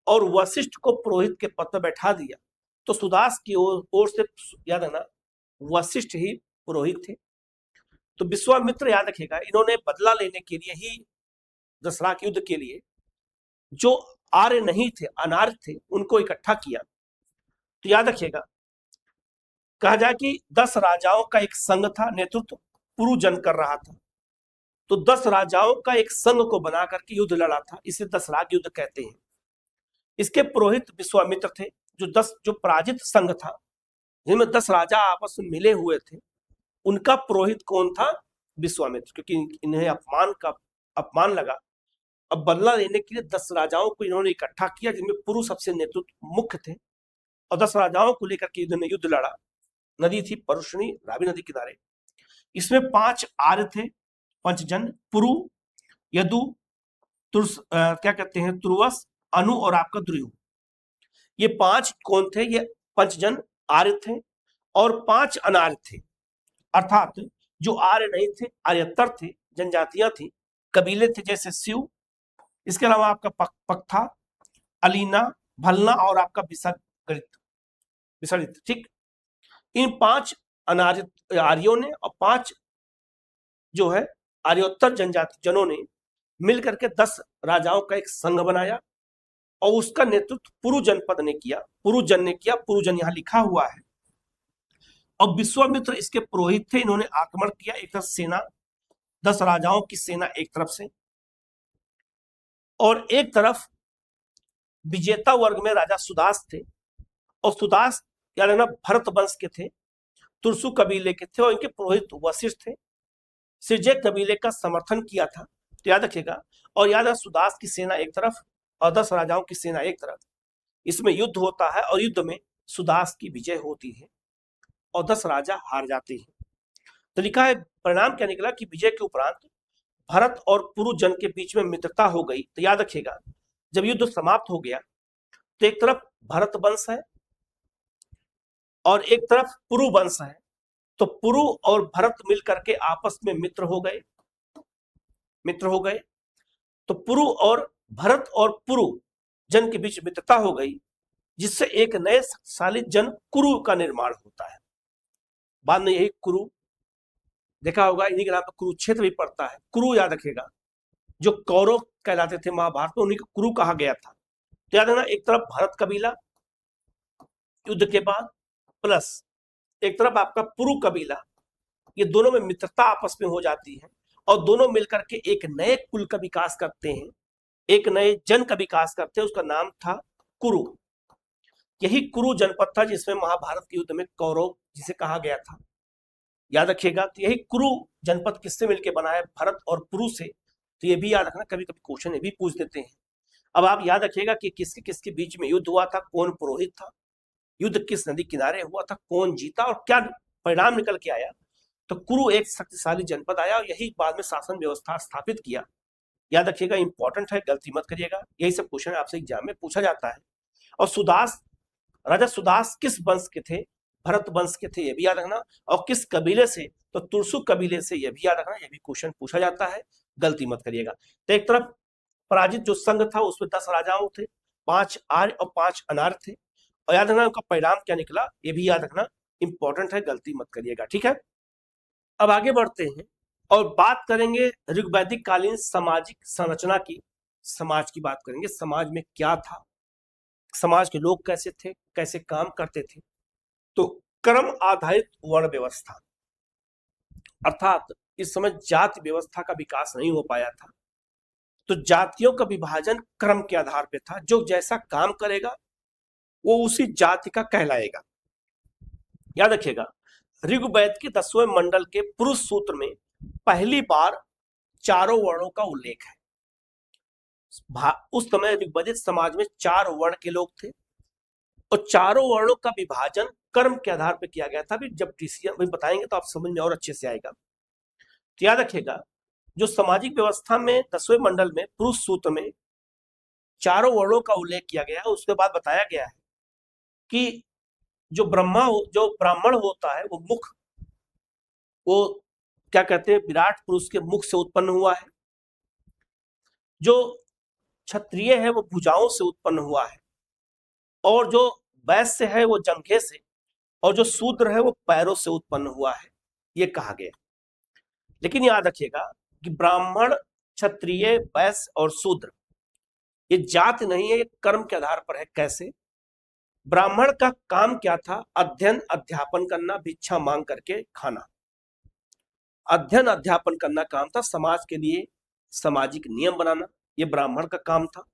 और वशिष्ठ को पुरोहित के पद पर बैठा दिया। तो सुदास की ओर से, याद है ना, वशिष्ठ ही पुरोहित थे। तो विश्वामित्र, याद रखिएगा, इन्होंने बदला लेने के लिए ही दसराग युद्ध के लिए जो आर्य नहीं थे, अनार्य थे, उनको इकट्ठा किया। तो याद रखिएगा, कहा जाए कि 10 राजाओं का एक संघ था, नेतृत्व पुरुजन कर रहा था। तो 10 राजाओं का एक संघ को बना करके युद्ध लड़ा था, इसे दसराग युद्ध कहते हैं। इसके पुरोहित विश्वामित्र थे। जो पराजित संघ था, जिनमें 10 राजा आपस में मिले हुए थे, उनका पुरोहित कौन था? विश्वामित्र, क्योंकि इन्हें अपमान लगा। अब बदला लेने के लिए 10 राजाओं को इन्होंने इकट्ठा किया, जिनमें पुरु सबसे नेतृत्व मुख्य थे, और 10 राजाओं को लेकर के युद्ध लड़ा। नदी थी परुष्णी, रावी नदी किनारे। इसमें 5 आर्य थे, पंचजन, पुरु, यदु, क्या कहते हैं, तुर्वस, अनु और आपका द्रुयु। ये 5 कौन थे? ये पंचजन आर्य थे और 5 अनार्य थे। अर्थात जो आर्य नहीं थे, आर्यतर थे, जनजातियां थी, कबीले थे, जैसे शिव, इसके अलावा आपका पक्था, अलीना, भलना और आपका विसर्जित। ठीक, इन 5 आर्यों ने और 5 जो है आर्योत्तर जनजाति जनों ने मिलकर के 10 राजाओं का एक संघ बनाया और उसका नेतृत्व पुरुजन पद ने किया, पुरुजन ने किया। पुरुजन यहां लिखा हुआ है। और विश्वामित्र इसके पुरोहित थे। इन्होंने आक्रमण किया, एक तरफ सेना, 10 राजाओं की सेना एक तरफ से, और एक तरफ विजेता वर्ग में राजा सुदास थे। और सुदास याद रखना भरत वंश के थे, तुरसु कबीले के थे, और इनके पुरोहित वशिष्ठ थे। सिरजे कबीले का समर्थन किया था, तो याद रखिएगा। और याद है, सुदास की सेना एक तरफ और 10 राजाओं की सेना एक तरफ। इसमें युद्ध होता है और युद्ध में सुदास की विजय होती है और 10 राजा हार जाते हैं। तो लिखा है, परिणाम क्या निकला कि विजय के उपरांत भरत और पुरुजन के बीच में मित्रता हो गई। तो याद रखिएगा, जब युद्ध समाप्त हो गया तो एक तरफ भरत वंश है और एक तरफ पुरु वंश है। तो पुरु और भरत मिलकर के आपस में मित्र हो गए। तो पुरु और भरत और पुरु जन के बीच मित्रता हो गई, जिससे एक नए शक्तिशाली जन कुरु का निर्माण होता है। बाद में यही कुरु देखा होगा, इन्हीं के नाम पर कुरुक्षेत्र भी पड़ता है। कुरु याद रखिएगा, जो कौरव कहलाते थे महाभारत में, उन्हीं को कुरु कहा गया था। तो याद रखना, एक तरफ भरत कबीला युद्ध के बाद, प्लस एक तरफ आपका पुरु कबीला, ये दोनों में मित्रता आपस में हो जाती है और दोनों मिलकर के एक नए कुल का विकास करते हैं, एक नए जन का विकास करते हैं। उसका नाम था कुरु। यही कुरु जनपद था जिसमें महाभारत के युद्ध में कौरव जिसे कहा गया था, याद रखिएगा। तो यही कुरु जनपद किससे मिलकर बना है? भरत और पुरु से। तो ये भी याद रखना, कभी कभी क्वेश्चन ये भी पूछ देते हैं। अब आप याद रखिएगा कि किसके किसके बीच में युद्ध हुआ था, कौन पुरोहित था, युद्ध किस नदी किनारे हुआ था, कौन जीता और क्या परिणाम निकल के आया। तो कुरु एक शक्तिशाली जनपद आया और यही बाद में शासन व्यवस्था स्थापित किया। याद रखिएगा, इंपॉर्टेंट है, गलती मत करिएगा। यही सब क्वेश्चन आपसे एग्जाम में पूछा जाता है। और सुदास, राजा सुदास किस वंश के थे? भरत वंश के थे, ये भी याद रखना। और किस कबीले से? तो तुरसु कबीले से, ये भी याद रखना, ये भी क्वेश्चन पूछा जाता है, गलती मत करिएगा। तो एक तरफ पराजित जो संघ था उसमें 10 राजाओं थे, 5 आर्य और 5 अनार्य थे। और याद रखना उनका परिणाम क्या निकला, ये भी याद रखना, इंपॉर्टेंट है, गलती मत करिएगा। ठीक है, अब आगे बढ़ते हैं और बात करेंगे ऋग्वैदिक कालीन सामाजिक संरचना की। समाज की बात करेंगे, समाज में क्या था, समाज के लोग कैसे थे, कैसे काम करते थे। तो क्रम आधारित वर्ण व्यवस्था, अर्थात इस समय जाति व्यवस्था का विकास नहीं हो पाया था। तो जातियों का विभाजन क्रम के आधार पर था। जो जैसा काम करेगा वो उसी जाति का कहलाएगा। याद रखिएगा, ऋग्वेद के 10वें मंडल के पुरुष सूत्र में पहली बार चारों वर्णों का उल्लेख है। उस समय ऋग्वैदिक समाज में 4 वर्ण के लोग थे और चारों वर्णों का विभाजन कर्म के आधार पर किया गया था। भी जब डिसीजन बताएंगे तो आप समझ में और अच्छे से आएगा। तो याद रखिएगा, जो सामाजिक व्यवस्था में 10वें मंडल में पुरुष सूत्र में चारों वर्णों का उल्लेख किया गया है, उसके बाद बताया गया है कि जो ब्राह्मण होता है वो मुख, वो क्या कहते हैं, विराट पुरुष के मुख से उत्पन्न हुआ है। जो क्षत्रिय है वो भुजाओं से उत्पन्न हुआ है, और जो वैश्य है वो जंघे से, और जो शूद्र है वो पैरों से उत्पन्न हुआ है, ये कहा गया। लेकिन याद रखिएगा कि ब्राह्मण, क्षत्रिय, वैश्य और शूद्र ये जाति नहीं है, ये कर्म के आधार पर है। कैसे? ब्राह्मण का काम क्या था? अध्ययन अध्यापन करना, भिक्षा मांग करके खाना। अध्ययन अध्यापन करना काम था, समाज के लिए सामाजिक नियम बनाना, ये ब्राह्मण का काम था।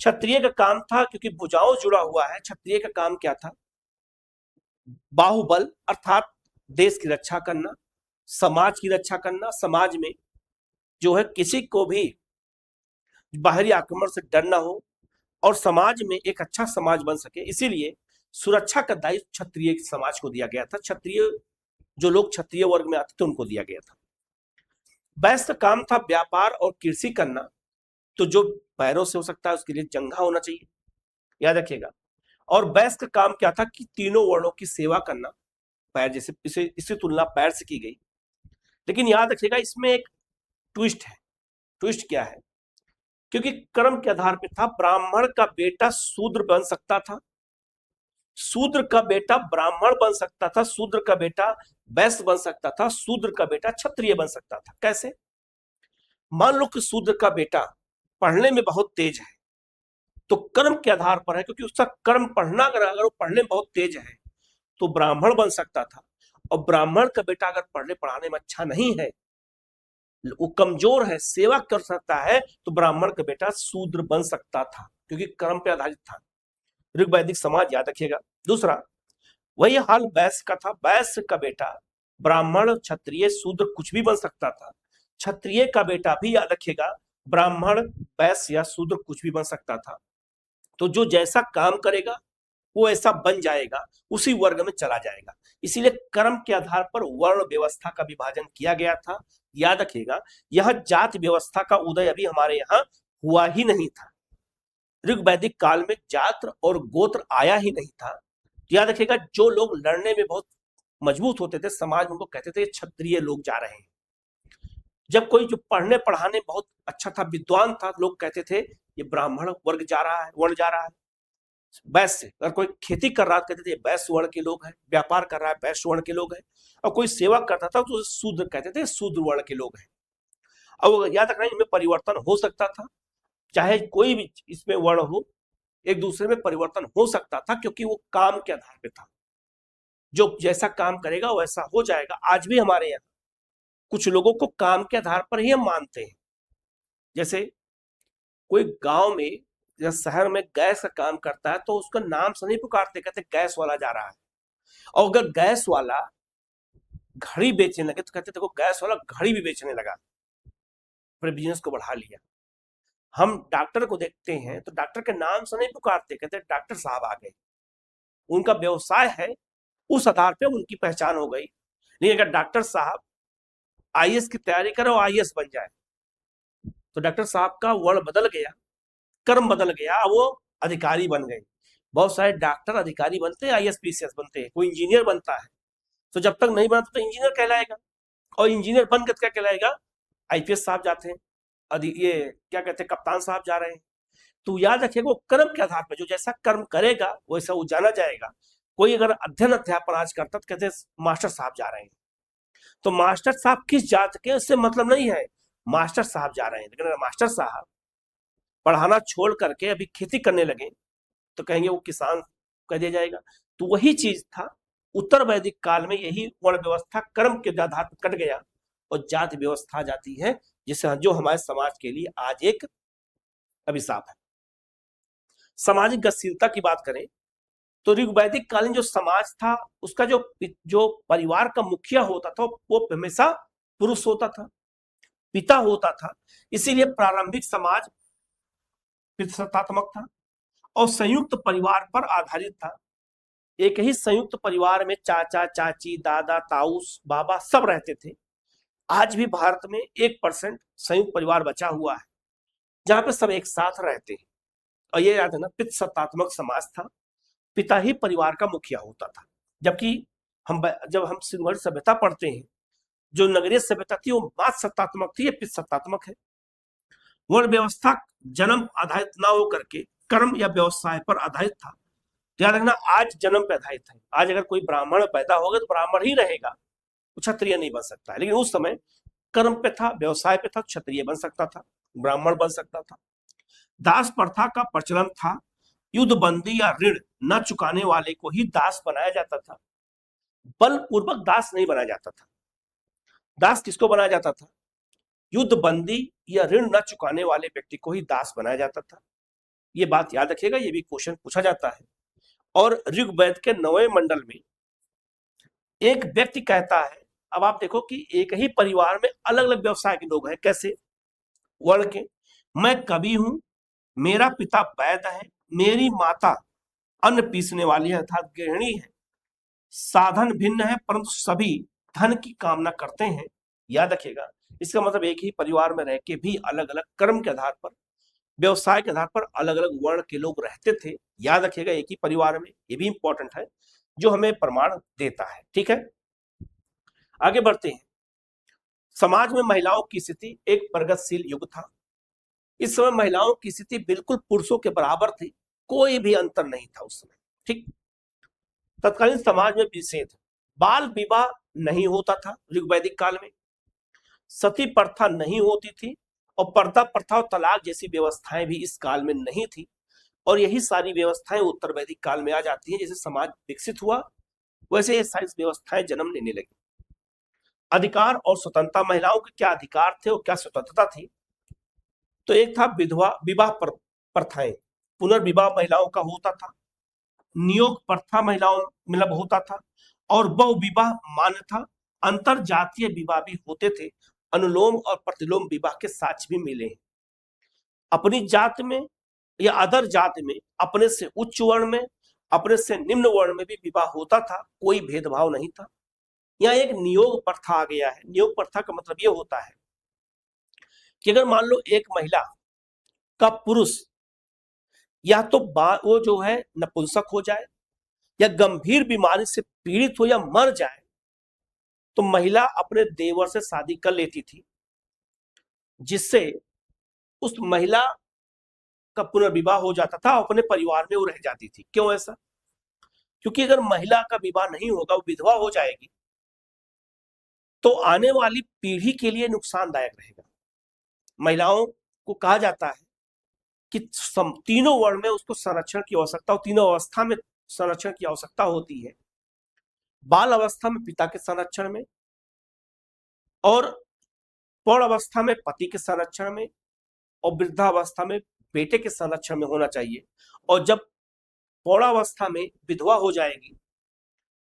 क्षत्रिय का काम था, क्योंकि भुजाओं जुड़ा हुआ है, क्षत्रिय का काम क्या था? बाहुबल, अर्थात देश की रक्षा करना, समाज की रक्षा करना। समाज में जो है किसी को भी बाहरी आक्रमण से डर ना हो और समाज में एक अच्छा समाज बन सके, इसीलिए सुरक्षा का दायित्व क्षत्रिय समाज को दिया गया था। क्षत्रिय जो लोग क्षत्रिय वर्ग में आते थे उनको दिया गया था। वैश्य का काम था व्यापार और कृषि करना, तो जो पैरों से हो सकता है उसके लिए जंघा होना चाहिए, याद रखिएगा। और वैश्य का काम क्या था कि तीनों वर्णों की सेवा करना, पैर जैसे, इससे तुलना पैर से की गई। लेकिन याद रखिएगा इसमें एक ट्विस्ट है। ट्विस्ट क्या है? क्योंकि कर्म के आधार पर था, ब्राह्मण का बेटा शूद्र बन सकता था, शूद्र का बेटा ब्राह्मण बन सकता था, शूद्र का बेटा वैश्य बन सकता था, शूद्र का बेटा क्षत्रिय बन सकता था। कैसे? मान लो कि शूद्र का बेटा पढ़ने में बहुत तेज है, तो कर्म के आधार पर है, क्योंकि उसका कर्म पढ़ना, अगर वो पढ़ने में बहुत तेज है तो ब्राह्मण बन सकता था। और ब्राह्मण का बेटा अगर पढ़ने पढ़ाने में अच्छा नहीं है, वो कमजोर है, सेवा कर सकता है, तो ब्राह्मण का बेटा शूद्र बन सकता था, क्योंकि कर्म पे आधारित था ऋग्वैदिक समाज, याद रखिएगा। दूसरा, वही हाल वैश्य का था। वैश्य का बेटा ब्राह्मण, क्षत्रिय, शूद्र कुछ भी बन सकता था। क्षत्रिय का बेटा भी, याद रखिएगा, ब्राह्मण, वैश्य या शूद्र कुछ भी बन सकता था। तो जो जैसा काम करेगा वो ऐसा बन जाएगा, उसी वर्ग में चला जाएगा। इसीलिए कर्म के आधार पर वर्ण व्यवस्था का विभाजन किया गया था। याद रखिएगा, यह जाति व्यवस्था का उदय अभी हमारे यहाँ हुआ ही नहीं था। ऋग्वैदिक काल में जात्र और गोत्र आया ही नहीं था। तो याद रखिएगा, जो लोग लड़ने में बहुत मजबूत होते थे, समाज में उनको कहते थे क्षत्रिय लोग जा रहे हैं। जब कोई जो पढ़ने पढ़ाने बहुत अच्छा था, विद्वान था, लोग कहते थे ये ब्राह्मण वर्ग जा रहा है, वर्ण जा रहा है। वैश्य, अगर कोई खेती कर रहा था कहते थे ये वैश्य वर्ण के लोग हैं, व्यापार कर रहा है वैश्य वर्ण के लोग हैं, और कोई सेवा करता था तो शूद्र कहते थे शूद्र वर्ण के लोग हैं। अब याद रखना इनमें परिवर्तन हो सकता था, चाहे कोई भी इसमें वर्ण हो, एक दूसरे में परिवर्तन हो सकता था, क्योंकि वो काम के आधार पे था। जो जैसा काम करेगा वैसा हो जाएगा। आज भी हमारे यहाँ कुछ लोगों को काम के आधार पर ही हम मानते हैं। जैसे कोई गांव में या शहर में गैस का काम करता है तो उसका नाम से नहीं पुकारते, कहते गैस वाला जा रहा है। और अगर गैस वाला घड़ी बेचने लगे तो कहते देखो गैस वाला घड़ी भी बेचने लगा, अपने बिजनेस को बढ़ा लिया। हम डॉक्टर को देखते हैं तो डॉक्टर के नाम से नहीं पुकारते, कहते डॉक्टर साहब आ गए। उनका व्यवसाय है, उस आधार पे उनकी पहचान हो गई। लेकिन अगर डॉक्टर साहब आईएएस की तैयारी करे और आईएएस बन जाए तो डॉक्टर साहब का वर्ण बदल गया, कर्म बदल गया, वो अधिकारी बन गए। बहुत सारे डॉक्टर अधिकारी बनते हैं, आईएएस पीसीएस बनते हैं, कोई इंजीनियर बनता है तो जब तक नहीं बनता तो इंजीनियर कहलाएगा, और इंजीनियर बनकर क्या कहलाएगा, आईपीएस साहब जाते हैं, ये क्या कहते हैं कप्तान साहब जा रहे हैं। तो याद रखिएगा वो कर्म के आधार पर जो जैसा कर्म करेगा वैसा वो जाना जाएगा। कोई अगर अध्ययन अध्यापन आज करता तो कहते हैं मास्टर साहब जा रहे हैं, तो मास्टर साहब किस जात के उससे मतलब नहीं है, मास्टर साहब जा रहे हैं। लेकिन अगर मास्टर साहब पढ़ाना छोड़ करके अभी खेती करने लगे तो कहेंगे वो किसान कह दिया जाएगा। तो वही चीज था, उत्तर वैदिक काल में यही वर्ण व्यवस्था कर्म के आधार पर कट गया और जाति व्यवस्था जाती है, जिससे जो हमारे समाज के लिए आज एक अभिशाप है। सामाजिक गतिशीलता की बात करें तो ऋग्वैदिक कालीन जो समाज था उसका जो परिवार का मुखिया होता था वो हमेशा पुरुष होता था, पिता होता था। इसीलिए प्रारंभिक समाज पितृसत्तात्मक था और संयुक्त परिवार पर आधारित था। एक ही संयुक्त परिवार में चाचा चाची दादा ताऊस बाबा सब रहते थे। आज भी भारत में 1% संयुक्त परिवार बचा हुआ है जहां पे सब एक साथ रहते हैं। और ये याद है ना, पितृसत्तात्मक समाज था, पिता ही परिवार का मुखिया होता था। जबकि जब हम सिंधु सभ्यता पढ़ते हैं, जो नगरीय सभ्यता थी वो मातृ सत्तात्मक थी, ये पितृसत्तात्मक है। वर्ण व्यवस्था जन्म आधारित ना हो करके कर्म या व्यवसाय पर आधारित था। याद रखना आज जन्म पे आधारित है। आज अगर कोई ब्राह्मण पैदा होगा तो ब्राह्मण ही रहेगा, वो क्षत्रिय नहीं बन सकता है। लेकिन उस समय कर्म पे था, व्यवसाय पे था, क्षत्रिय बन सकता था, ब्राह्मण बन सकता था। दास प्रथा का प्रचलन था, युद्ध बंदी या ऋण न चुकाने वाले को ही दास बनाया जाता था, बलपूर्वक दास नहीं बनाया जाता था। दास किसको बनाया जाता था, युद्ध बंदी या ऋण न चुकाने वाले व्यक्ति को ही दास बनाया जाता था। ये बात याद रखिएगा, ये भी क्वेश्चन पूछा जाता है। और ऋग्वेद के 9वें मंडल में एक व्यक्ति कहता है, अब आप देखो कि एक ही परिवार में अलग अलग व्यवसाय के लोग हैं, कैसे वर्ण के। मैं कवि हूं, मेरा पिता वैद्य है, मेरी माता अन्न पीसने वाली है अर्थात गृहिणी है, साधन भिन्न है परंतु सभी धन की कामना करते हैं। याद रखिएगा, इसका मतलब एक ही परिवार में रह के भी अलग अलग कर्म के आधार पर, व्यवसाय के आधार पर अलग अलग वर्ण के लोग रहते थे। याद रखिएगा एक ही परिवार में, ये भी इंपॉर्टेंट है जो हमें प्रमाण देता है। ठीक है, आगे बढ़ते हैं। समाज में महिलाओं की स्थिति एक प्रगतिशील युग था। इस समय महिलाओं की स्थिति बिल्कुल पुरुषों के बराबर थी, कोई भी अंतर नहीं था उस समय। ठीक, तत्कालीन समाज में विषेद, बाल विवाह नहीं होता था ऋग्वैदिक काल में, सती प्रथा नहीं होती थी, और पर्दा प्रथा और तलाक जैसी व्यवस्थाएं भी इस काल में नहीं थी। और यही सारी व्यवस्थाएं उत्तर वैदिक काल में आ जाती हैं। जैसे समाज विकसित हुआ वैसे ये सारी व्यवस्थाएं जन्म लेने लगी। अधिकार और स्वतंत्रता, महिलाओं के क्या अधिकार थे और क्या स्वतंत्रता थी। तो एक था विधवा विवाह प्रथाएं, पुनर्विवाह महिलाओं का होता था, नियोग प्रथा महिलाओं मतलब होता था, और बहुविवाह मान्य था। अंतर जातीय विवाह भी होते थे, अनुलोम और प्रतिलोम विवाह के साक्ष्य भी मिले हैं। अपनी जात में या अदर जात में, अपने से उच्च वर्ण में, अपने से निम्न वर्ण में भी विवाह होता था, कोई भेदभाव नहीं था। यहाँ एक नियोग प्रथा आ गया है। नियोग प्रथा का मतलब यह होता है कि अगर मान लो एक महिला का पुरुष या तो वो जो है नपुंसक हो जाए या गंभीर बीमारी से पीड़ित हो या मर जाए, तो महिला अपने देवर से शादी कर लेती थी, जिससे उस महिला का पुनर्विवाह हो जाता था, अपने परिवार में वो रह जाती थी। क्यों ऐसा? क्योंकि अगर महिला का विवाह नहीं होगा, वो विधवा हो जाएगी, तो आने वाली पीढ़ी के लिए नुकसानदायक रहेगा। महिलाओं को कहा जाता है कि तीनों वर्ण में उसको संरक्षण की आवश्यकता, तीनों अवस्था में संरक्षण की आवश्यकता होती है। बाल अवस्था में पिता के संरक्षण में, और प्रौढ़ अवस्था में पति के संरक्षण में, और वृद्धावस्था में बेटे के संरक्षण में होना चाहिए। और जब प्रौढ़ावस्था में विधवा हो जाएगी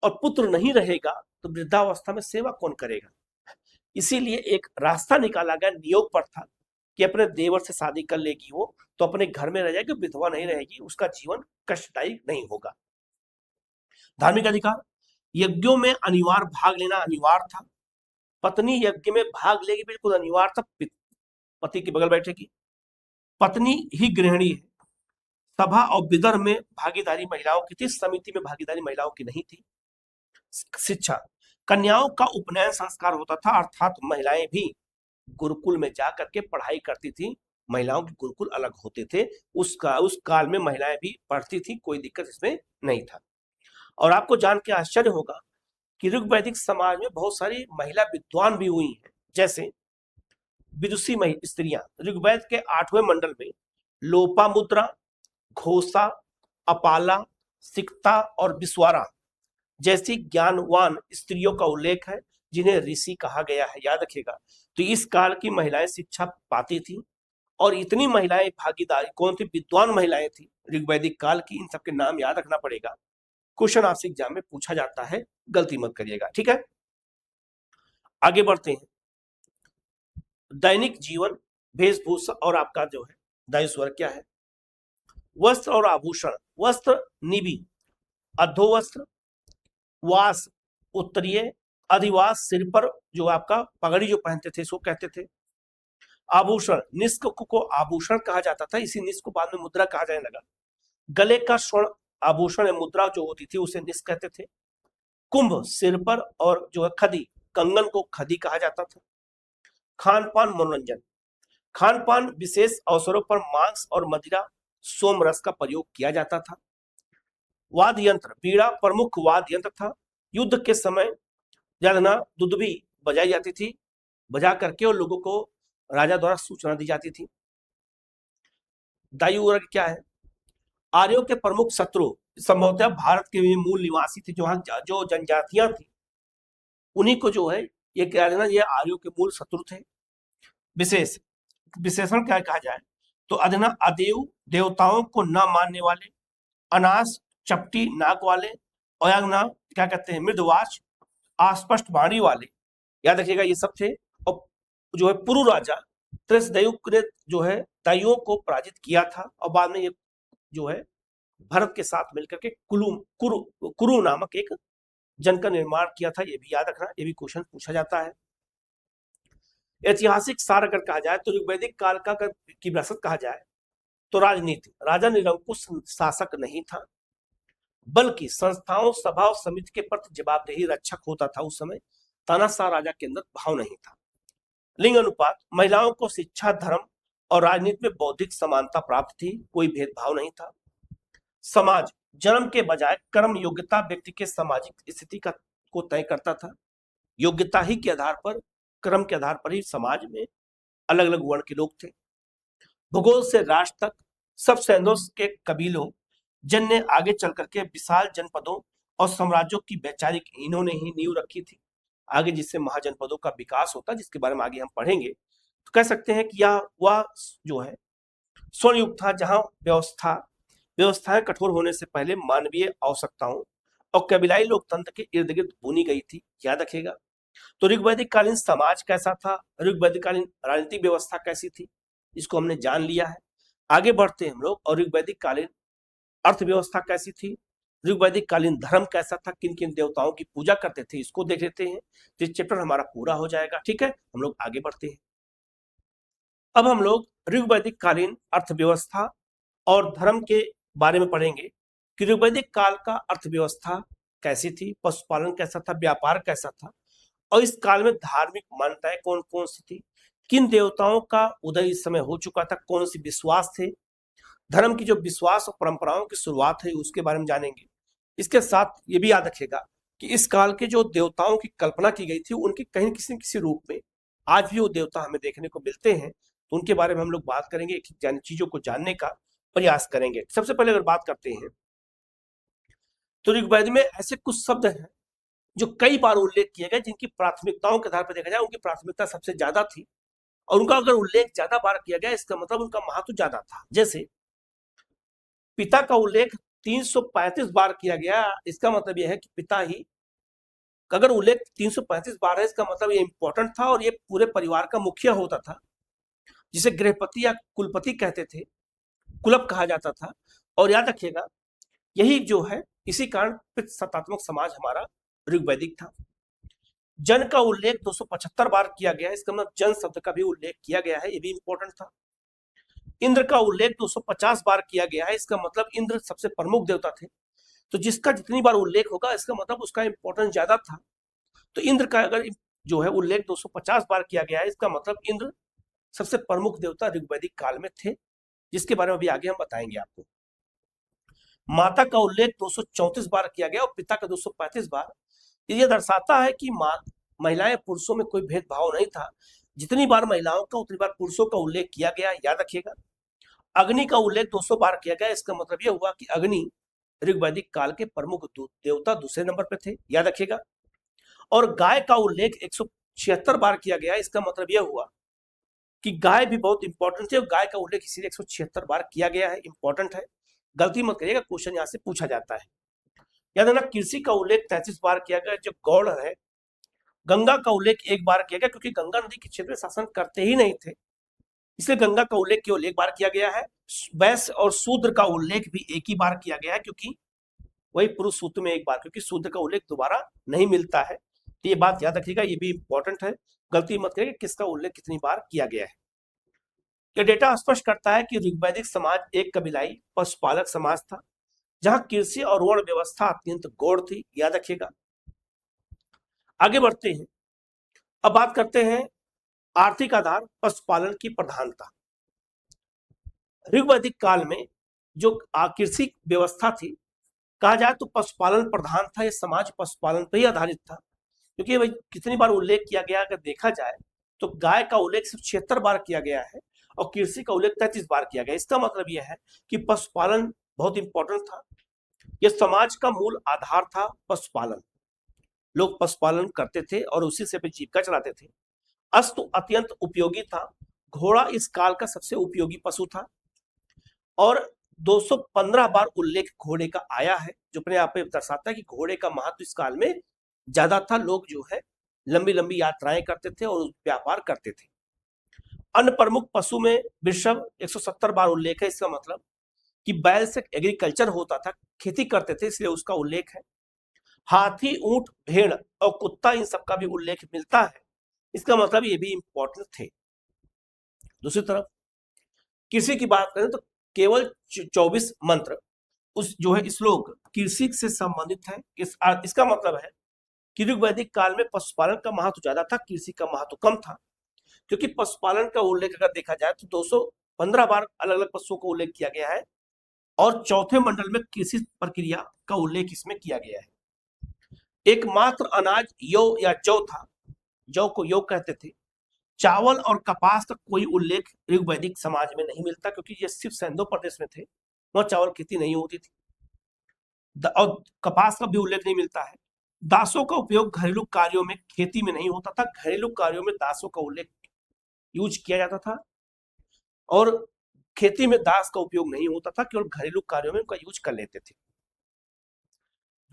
और पुत्र नहीं रहेगा, तो वृद्धावस्था में सेवा कौन करेगा? इसीलिए एक रास्ता निकाला गया, नियोग पर था कि अपने देवर से शादी कर लेगी वो, तो अपने घर में रह जाएगी, विधवा नहीं रहेगी, उसका जीवन कष्टदायी नहीं होगा। धार्मिक अधिकार, यज्ञों में अनिवार्य भाग लेना अनिवार्य था। पत्नी यज्ञ में भाग लेगी, बिल्कुल अनिवार्य था। पति के बगल बैठेगी। पत्नी ही गृहिणी है। सभा और विदर्भ में भागीदारी महिलाओं की थी, समिति में भागीदारी महिलाओं की नहीं थी। शिक्षा, कन्याओं का उपनयन संस्कार होता था, अर्थात महिलाएं भी गुरुकुल में जाकर के पढ़ाई करती थी। महिलाओं के गुरुकुल अलग होते थे, उस काल में महिलाएं भी पढ़ती थी, कोई दिक्कत इसमें नहीं था। और आपको जान के आश्चर्य होगा कि ऋग्वैदिक समाज में बहुत सारी महिला विद्वान भी हुई हैं, जैसे विदुषी स्त्रियां। ऋग्वेद के 8वें मंडल में लोपामुद्रा, घोषा, अपाला, सिक्ता और विश्वारा जैसी ज्ञानवान स्त्रियों का उल्लेख है, जिन्हें ऋषि कहा गया है, याद रखिएगा। तो इस काल की महिलाएं शिक्षा पाती थी, और इतनी महिलाएं भागीदारी, कौन थी? विद्वान महिलाएं थी ऋग्वैदिक काल की। इन सबके नाम याद रखना पड़ेगा, क्वेश्चन आपसे एग्जाम में पूछा जाता है, गलती मत करिएगा, ठीक है। आगे बढ़ते हैं। दैनिक जीवन, वेशभूषा और आपका जो है दायस्वर क्या है? वस्त्र और आभूषण। वस्त्र निबी, अधोवस्त्र, वास उत्तरीय, अधिवास सिर पर जो आपका पगड़ी जो पहनते थे इसको कहते थे। आभूषण, निष्क को आभूषण कहा जाता था, इसी निष्क को बाद में मुद्रा कहा जाने लगा। गले का स्वर्ण आभूषण मुद्रा जो होती थी उसे निष्क कहते थे। कुंभ सिर पर, और जो है खदी, कंगन को खदी कहा जाता था। खान पान, मनोरंजन। खान पान, विशेष अवसरों पर मांस और मदिरा, सोम रस का प्रयोग किया जाता था। वाद्य यंत्र, बीड़ा प्रमुख वाद्य यंत्र था। युद्ध के समय यादना दुदुभी बजाई जाती थी, बजा करके और लोगों को राजा द्वारा सूचना दी जाती थी। दायु वर्ग क्या है? आर्यों के प्रमुख शत्रु संभवतः भारत के मूल निवासी थे, जो जनजातियां थी, उन्हीं को जो है ये क्या देना, ये आर्यों के मूल शत्रु थे। विशेषण क्या कहा जाए तो अधना अदेव, देवताओं को न मानने वाले, अनास चपटी नाक वाले, और क्या कहते हैं मृदवाच, अस्पष्ट वाणी वाले, याद रखिएगा ये सब थे। और जो है पुरु राजा त्रिशदयु ने जो है दाइयों को पराजित किया था, और बाद में ये जो है भरत के साथ मिलकर के कुरु नामक एक जन का निर्माण किया था, ये भी याद रखना, ये भी क्वेश्चन पूछा जाता है। ऐतिहासिक सार अगर कहा जाए तो ऋग्वैदिक काल का की विरासत कहा जाए तो राजनीति, राजा निरंकुश शासक नहीं था, बल्कि संस्थाओं, सभा और समिति के प्रति जवाबदेही रक्षक होता था। उस समय तानाशाह राजा के अंदर भाव नहीं था। लिंग अनुपात, महिलाओं को शिक्षा, धर्म और राजनीति में बौद्धिक समानता प्राप्त थी, कोई भेदभाव नहीं था। समाज, जन्म के बजाय कर्म योग्यता व्यक्ति के सामाजिक स्थिति को तय करता था। योग्यता ही के आधार पर, कर्म के आधार पर ही समाज में अलग अलग वर्ण के लोग थे। भूगोल से राष्ट्र तक सब सैन्यों के कबीलों जन ने आगे चल करके विशाल जनपदों और साम्राज्यों की वैचारिक इन्होंने ही नींव रखी थी, आगे जिससे महाजनपदों का विकास होता, जिसके बारे में आगे हम पढ़ेंगे। तो कह सकते हैं कि यह वह जो है स्वर्ण युग था, जहां व्यवस्थाएं कठोर होने से पहले मानवीय आवश्यकताओं और कबीलाई लोकतंत्र के इर्द गिर्द बुनी गई थी, याद रखिएगा। तो ऋग्वैदिक कालीन समाज कैसा था, ऋग्वैदिक कालीन राजनीतिक व्यवस्था कैसी थी, इसको हमने जान लिया है। आगे बढ़ते हैं हम लोग, और ऋग्वैदिक कालीन अर्थव्यवस्था कैसी थी, ऋग्वैदिक कालीन धर्म कैसा था, किन किन देवताओं की पूजा करते थे, इसको देख लेते हैं। तो चैप्टर हमारा पूरा हो जाएगा, ठीक है। हम लोग आगे बढ़ते हैं। अब हम लोग ऋग्वैदिक कालीन अर्थव्यवस्था और धर्म के बारे में पढ़ेंगे कि ऋग्वैदिक काल का अर्थव्यवस्था कैसी थी, पशुपालन कैसा था, व्यापार कैसा था, और इस काल में धार्मिक मान्यताएं कौन कौन सी थी, किन देवताओं का उदय इस समय हो चुका था, कौन सी विश्वास थे, धर्म की जो विश्वास और परंपराओं की शुरुआत है उसके बारे में जानेंगे। इसके साथ ये भी याद रखिएगा कि इस काल के जो देवताओं की कल्पना की गई थी उनके कहीं किसी न किसी रूप में आज भी वो देवता हमें देखने को मिलते हैं, तो उनके बारे में हम लोग बात करेंगे, एक चीजों को जानने का प्रयास करेंगे। सबसे पहले अगर बात करते हैं तो ऋग्वेद में ऐसे कुछ शब्द हैं जो कई बार उल्लेख किए गए, जिनकी प्राथमिकताओं के आधार पर देखा जाए उनकी प्राथमिकता सबसे ज्यादा थी, और उनका अगर उल्लेख ज्यादा बार किया गया इसका मतलब उनका महत्व ज्यादा था। जैसे पिता का उल्लेख 335 बार किया गया, इसका मतलब यह है कि पिता ही अगर उल्लेख 335 बार है इसका मतलब ये इंपॉर्टेंट था और ये पूरे परिवार का मुखिया होता था, जिसे गृहपति या कुलपति कहते थे, कुलप कहा जाता था। और याद रखिएगा यही जो है इसी कारण पितृसत्तात्मक समाज हमारा ऋग्वैदिक था। जन का उल्लेख 275 बार किया गया है, इसका मतलब जन शब्द का भी उल्लेख किया गया है, ये भी इंपॉर्टेंट था। इंद्र का उल्लेख 250 बार किया गया है, इसका मतलब इंद्र सबसे प्रमुख देवता थे, तो जिसका जितनी बार उल्लेख होगा इसका मतलब उसका इंपॉर्टेंस ज्यादा था। तो इंद्र का अगर जो है उल्लेख 250 बार किया गया है इसका मतलब इंद्र सबसे प्रमुख देवता ऋग्वैदिक काल में थे, जिसके बारे में अभी आगे हम बताएंगे आपको। माता का उल्लेख 234 बार किया गया और पिता का 235 बार। ये दर्शाता है कि महिलाएं पुरुषों में कोई भेदभाव नहीं था, जितनी बार महिलाओं का उतनी बार पुरुषों का उल्लेख किया गया, याद रखिएगा। अग्नि का उल्लेख 200 बार किया गया, इसका मतलब यह हुआ कि अग्नि ऋग्वैदिक काल के प्रमुख देवता दूसरे नंबर पर थे, याद रखिएगा। और गाय का उल्लेख 176 बार किया गया, इसका मतलब यह हुआ कि गाय भी बहुत इंपॉर्टेंट है और गाय का उल्लेख इसीलिए 176 बार किया गया है, इंपॉर्टेंट है, गलती मत करिएगा, क्वेश्चन यहाँ से पूछा जाता है। याद है ना, कृषि का उल्लेख 33 बार किया गया। जो गौड़ है, गंगा का उल्लेख 1 बार किया गया, क्योंकि गंगा नदी के क्षेत्र में शासन करते ही नहीं थे, इसलिए गंगा का उल्लेख केवल 1 बार किया गया है। वैश्य और शूद्र का उल्लेख भी 1 ही बार किया गया है, क्योंकि वही पुरुष सूत्र में 1 बार, क्योंकि शूद्र का उल्लेख दोबारा नहीं मिलता है, तो ये बात याद रखिएगा, ये भी इंपॉर्टेंट है, गलती मत करिएगा किसका उल्लेख कितनी बार किया गया है। यह डेटा स्पष्ट करता है कि ऋग्वैदिक समाज एक कबीलाई पशुपालक समाज था, जहां कृषि और वर्ण व्यवस्था अत्यंत गौड़ थी, याद रखिएगा। आगे बढ़ते हैं, अब बात करते हैं आर्थिक आधार पशुपालन की प्रधानता। ऋग्वैदिक काल में जो कृषि व्यवस्था थी, कहा जाए तो पशुपालन प्रधान था, यह समाज पशुपालन पर ही आधारित था, क्योंकि भाई कितनी बार उल्लेख किया गया अगर देखा जाए तो गाय का उल्लेख सिर्फ 76 बार किया गया है और कृषि का उल्लेख 33 बार किया गया। इसका मतलब यह है कि पशुपालन बहुत इंपॉर्टेंट था, यह समाज का मूल आधार था। पशुपालन, लोग पशुपालन करते थे और उसी से अपनी जीविका चलाते थे। अस्तु अत्यंत उपयोगी था, घोड़ा इस काल का सबसे उपयोगी पशु था और 215 बार उल्लेख घोड़े का आया है, जो अपने आप में दर्शाता है कि घोड़े का महत्व इस काल में ज्यादा था। लोग जो है लंबी लंबी यात्राएं करते थे और व्यापार करते थे। अन्य प्रमुख पशु में वृषभ 170 बार उल्लेख है, इसका मतलब कि बैल से एग्रीकल्चर होता था, खेती करते थे, इसलिए उसका उल्लेख है। हाथी, ऊंट, भेड़ और कुत्ता, इन सबका भी उल्लेख मिलता है, इसका मतलब ये भी इंपॉर्टेंट थे। दूसरी तरफ कृषि की बात करें तो केवल 24 मंत्र उस जो है श्लोक कृषि से संबंधित है। इसका मतलब है कि ऋग्वैदिक काल में पशुपालन का महत्व ज्यादा था, कृषि का महत्व कम था, क्योंकि पशुपालन का उल्लेख अगर देखा जाए तो 215 बार अलग अलग पशुओं का उल्लेख किया गया है और चौथे मंडल में कृषि प्रक्रिया का उल्लेख इसमें किया गया है। एकमात्र अनाज यौ या जौ था, जौ को यौ कहते थे। चावल और कपास का कोई उल्लेख ऋग्वैदिक समाज में नहीं मिलता, क्योंकि ये सिर्फ सिंधु प्रदेश में थे, वहां चावल खेती नहीं होती थी और कपास का भी उल्लेख नहीं मिलता है। दासों का उपयोग घरेलू कार्यों में, खेती में नहीं होता था, घरेलू कार्यों में दासों का उल्लेख यूज किया जाता था और खेती में दास का उपयोग नहीं होता था, केवल घरेलू कार्यों में उनका यूज कर लेते थे।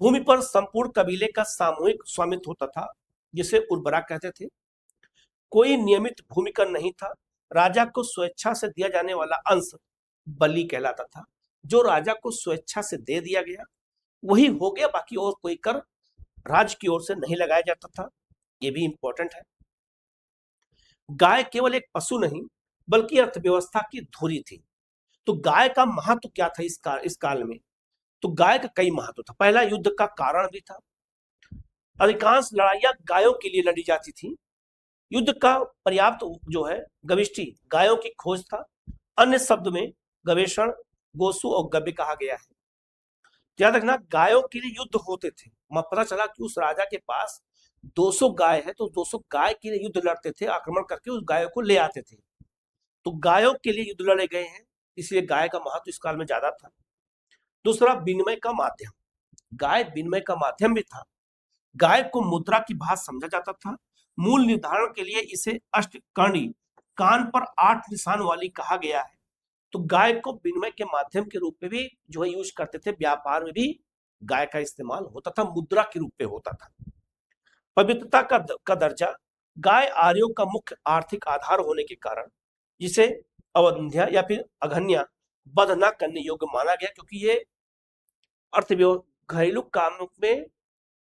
भूमि पर संपूर्ण कबीले का सामूहिक स्वामित्व होता था, जिसे उर्वरा कहते थे। कोई नियमित भूमिकर नहीं था, राजा को स्वेच्छा से दिया जाने वाला अंश बलि कहलाता था। जो राजा को स्वेच्छा से दे दिया गया वही हो गया, बाकी और कोई कर राज्य की ओर से नहीं लगाया जाता था, ये भी इंपॉर्टेंट है। गाय केवल एक पशु नहीं बल्कि अर्थव्यवस्था की धुरी थी। तो गाय का महत्व क्या था इस काल में? तो गाय का कई महत्व था। पहला, युद्ध का कारण भी था, अधिकांश लड़ाइयां गायों के लिए लड़ी जाती थी। युद्ध का पर्याप्त जो है गविष्टि गायों की खोज था। अन्य शब्द में गवेषण, गोसु और गव्य कहा गया है। याद रखना, गायों के लिए युद्ध होते थे। पता चला कि उस राजा के पास 200 गाय है, तो 200 गाय के लिए युद्ध लड़ते थे, आक्रमण करके उस गायों को ले आते थे। तो गायों के लिए युद्ध लड़े गए हैं, इसलिए गाय का महत्व इस काल में ज्यादा था। दूसरा, विनिमय का माध्यम। गाय विनिमय का माध्यम भी था। गाय को मुद्रा की भांति समझा जाता था। मूल निर्धारण के लिए इसे अष्टकर्णी, कान पर 8 निशान वाली कहा गया है। तो गाय को विनिमय के माध्यम के रूप में भी जो है यूज करते थे। व्यापार में भी गाय का इस्तेमाल होता था, मुद्रा के रूप में होता था। पवित्रता का दर्जा। गाय आर्यों का मुख्य आर्थिक आधार होने के कारण जिसे अवंध्या या फिर अघन्या वध न करने योग्य माना गया, क्योंकि ये घरेलू काम में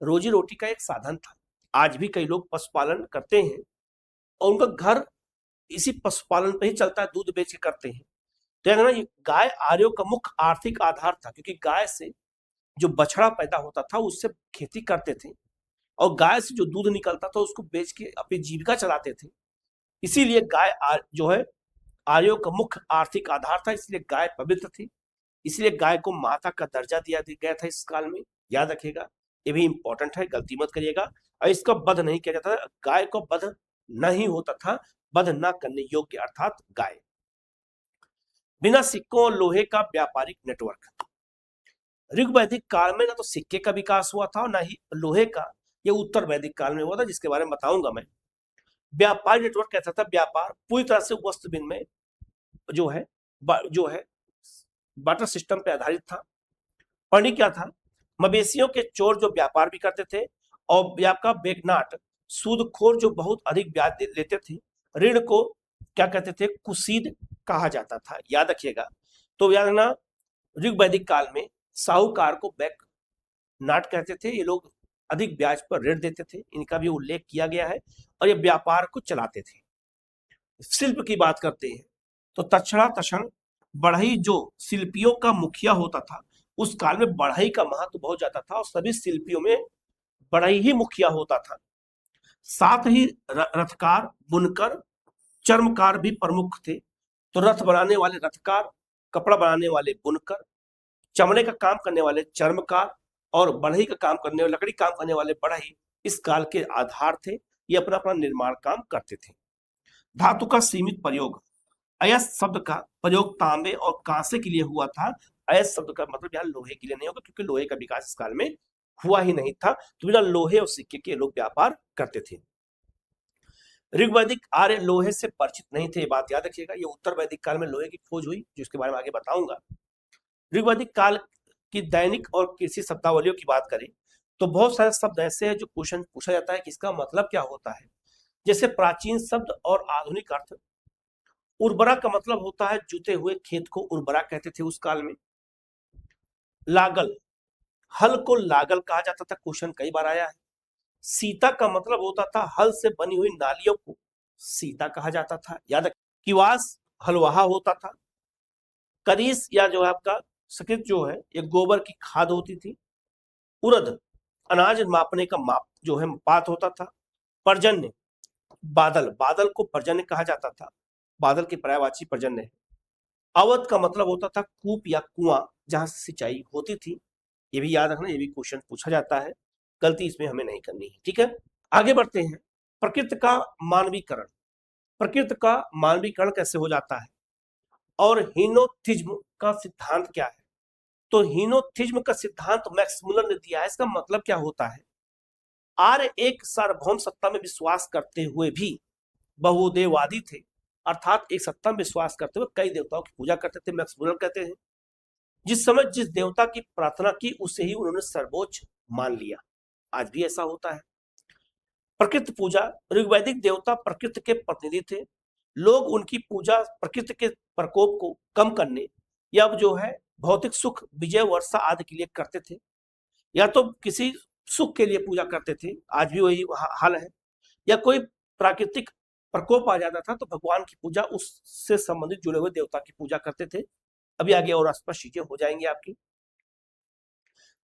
रोजी रोटी का एक साधन था। आज भी कई लोग पशुपालन करते हैं और उनका घर इसी पशुपालन पे ही चलता है, दूध बेच के करते हैं। तो यानी ये गाय आर्यों का मुख्य आर्थिक आधार था, क्योंकि गाय से जो बछड़ा पैदा होता था उससे खेती करते थे और गाय से जो दूध निकलता था उसको बेच के अपनी जीविका चलाते थे। इसीलिए गाय जो है आर्यों का मुख्य आर्थिक आधार था, इसलिए गाय पवित्र थी। इसलिए गाय को माता का दर्जा दिया गया था इस काल में। याद रखिएगा, ये भी इंपॉर्टेंट है, गलती मत करिएगा। और इसका वध नहीं किया जाता था, गाय को वध नहीं होता था, वध न करने योग्य अर्थात गाय। बिना सिक्कों और लोहे का व्यापारिक नेटवर्क। ऋग वैदिक काल में ना तो सिक्के का विकास हुआ था और ना ही लोहे का। ये उत्तर वैदिक काल में हुआ था, जिसके बारे में बताऊंगा मैं। व्यापारिक नेटवर्क कैसा था? व्यापार पूरी तरह से वस्त्र विनिमय जो है बाटर सिस्टम पे आधारित था। पढ़नी क्या था? मवेशियों के चोर जो व्यापार भी करते थे और आपका बेगनाट सूदखोर जो बहुत अधिक ब्याज लेते थे। ऋण को क्या कहते थे? कुसीद कहा जाता था। याद रखिएगा। तो याद रखना, ऋग वैदिक काल में साहूकार को बैक नाट कहते थे। ये लोग अधिक ब्याज पर ऋण देते थे, इनका भी उल्लेख किया गया है और ये व्यापार को चलाते थे। शिल्प की बात करते हैं तो तक्षणा तक्षण बढ़ई जो शिल्पियों का मुखिया होता था, उस काल में बढ़ई का महत्व बहुत ज्यादा था और सभी शिल्पियों में बढ़ई ही मुखिया होता था। साथ ही रथकार, बुनकर, चर्मकार भी प्रमुख थे। तो रथ बनाने वाले रथकार, कपड़ा बनाने वाले बुनकर, चमड़े का काम करने वाले चर्मकार और बढ़ई का काम करने वाले, लकड़ी काम करने वाले बढ़ई इस काल के आधार थे। ये अपना अपना निर्माण काम करते थे। धातु का सीमित प्रयोग। अयस्क शब्द का प्रयोग तांबे और कांसे के लिए हुआ था। अयस्क शब्द का मतलब यहाँ लोहे के लिए नहीं होगा, क्योंकि लोहे का विकास इस काल में हुआ ही नहीं था। तो बिना लोहे और सिक्के के लोग व्यापार करते थे। ऋग वैदिक आर्य लोहे से परिचित नहीं थे, ये बात याद रखिएगा। ये उत्तर वैदिक काल में लोहे की खोज हुई, जिसके बारे में आगे बताऊंगा। ऋग वैदिक काल की दैनिक और कृषि शब्दावलियों की बात करें तो बहुत सारे शब्द ऐसे हैं जो क्वेश्चन पूछा जाता है कि इसका मतलब क्या होता है। जैसे प्राचीन शब्द और आधुनिक अर्थ। उर्वरा का मतलब होता है जुते हुए खेत को उर्वरा कहते थे उस काल में। लागल, हल को लागल कहा जाता था, क्वेश्चन कई बार आया है। सीता का मतलब होता था हल से बनी हुई नालियों को सीता कहा जाता था। याद रख। किवास हलवाहा होता था। करीस या जो है आपका सकृत जो है ये गोबर की खाद होती थी। उड़द अनाज मापने का माप जो है पात होता था। पर्जन्य, बादल, बादल को पर्जन्य कहा जाता था। बादल के पर्यायवाची पर्जन्य है। अवध का मतलब होता था कूप या कुआं जहां सिंचाई होती थी। ये भी याद रखना, ये भी क्वेश्चन पूछा जाता है, गलती इसमें हमें नहीं करनी है। ठीक है, आगे बढ़ते हैं। प्रकृति का मानवीकरण। प्रकृति का मानवीकरण कैसे हो जाता है और हीनोथिज्म का सिद्धांत क्या है? तो हीनोथिज्म का सिद्धांत मैक्स मुलर ने दिया है। इसका मतलब क्या होता है? आर्य एक सार्वभौम सत्ता में विश्वास करते हुए भी बहुदेववादी थे, अर्थात एक सत्ता में विश्वास करते हुए कई देवताओं की पूजा करते थे। मैक्स मुलर कहते हैं जिस समय जिस देवता की प्रार्थना की उसे ही उन्होंने सर्वोच्च मान लिया। आज भी ऐसा होता है। प्रकृति पूजा। ऋग्वैदिक देवता प्रकृति के प्रतिनिधि थे। लोग उनकी पूजा प्रकृति के प्रकोप को कम करने या जो है भौतिक सुख, विजय, वर्षा आदि के लिए करते थे, या तो किसी सुख के लिए पूजा करते थे, आज भी वही हाल है, या कोई प्राकृतिक प्रकोप आ जाता था तो भगवान की पूजा, उससे संबंधित जुड़े हुए देवता की पूजा करते थे। अभी आगे और स्पष्ट चीजें हो जाएंगी आपकी।